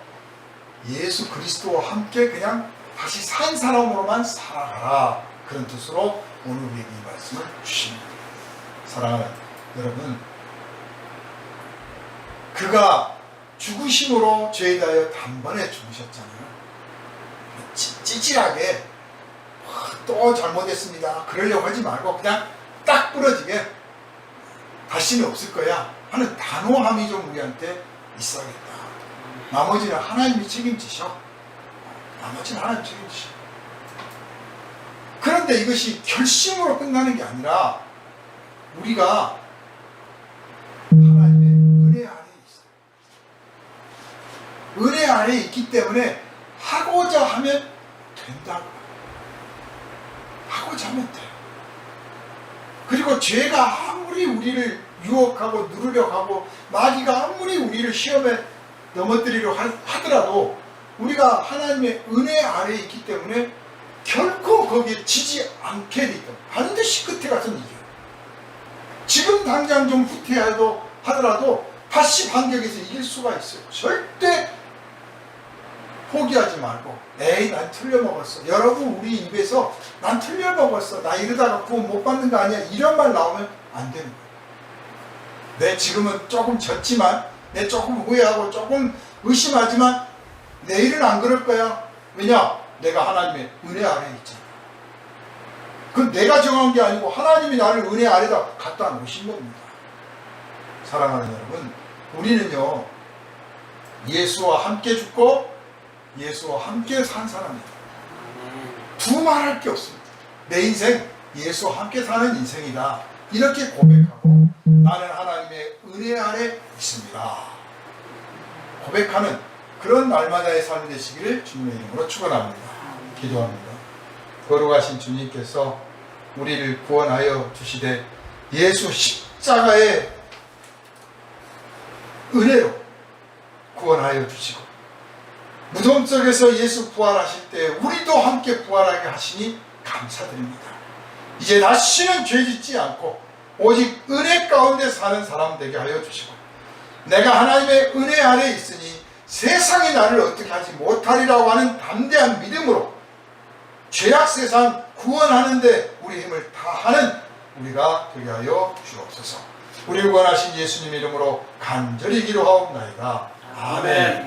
예수 그리스도와 함께 그냥 다시 산 사람으로만 살아가라. 그런 뜻으로 오늘 우리에게 이 말씀을 주십니다. 사랑하는 여러분, 그가 죽으심으로 죄에 대하여 단번에 죽으셨잖아요. 찌질하게 또 잘못했습니다 그러려고 하지 말고 그냥 딱 부러지게 다시는 없을 거야 하는 단호함이 좀 우리한테 있어야겠다. 나머지는 하나님이 책임지셔. 나머지는 하나님 책임지셔. 그런데 이것이 결심으로 끝나는 게 아니라 우리가 하나님의 은혜 안에 있어요. 은혜 안에 있기 때문에 하고자 하면 된다고. 하고자 하면 돼요. 그리고 죄가 아무리 우리를 유혹하고 누르려고 하고 마귀가 아무리 우리를 시험에 넘어뜨리려 하더라도 우리가 하나님의 은혜 아래에 있기 때문에 결코 거기에 지지 않게 돼 있다. 반드시 끝에 가서는 이겨요. 지금 당장 좀 후퇴해도 하더라도 다시 반격해서 이길 수가 있어요. 절대 포기하지 말고 에이 난 틀려먹었어. 여러분 우리 입에서 난 틀려먹었어. 나 이러다가 구원 못 받는 거 아니야. 이런 말 나오면 안 되는 거예요. 내 지금은 조금 졌지만 내 조금 후회하고 조금 의심하지만 내일은 안 그럴 거야. 왜냐? 내가 하나님의 은혜 아래에 있잖아. 그건 내가 정한 게 아니고 하나님이 나를 은혜 아래다 갖다 놓으신 겁니다. 사랑하는 여러분, 우리는요 예수와 함께 죽고 예수와 함께 산 사람입니다. 두말할 게 없습니다. 내 인생 예수와 함께 사는 인생이다. 이렇게 고백하고 나는 하나님의 은혜 아래 있습니다. 고백하는 그런 날마다의 삶이 되시기를 주님의 이름으로 축원합니다. 기도합니다. 거룩하신 주님께서 우리를 구원하여 주시되 예수 십자가의 은혜로 구원하여 주시고 무덤 속에서 예수 부활하실 때 우리도 함께 부활하게 하시니 감사드립니다. 이제 다시는 죄짓지 않고 오직 은혜 가운데 사는 사람 되게 하여 주시고 내가 하나님의 은혜 아래 있으니 세상이 나를 어떻게 하지 못하리라고 하는 담대한 믿음으로 죄악 세상 구원하는데 우리 힘을 다하는 우리가 되게 하여 주옵소서. 우리를 구원하신 예수님 이름으로 간절히 기도하옵나이다. 아멘.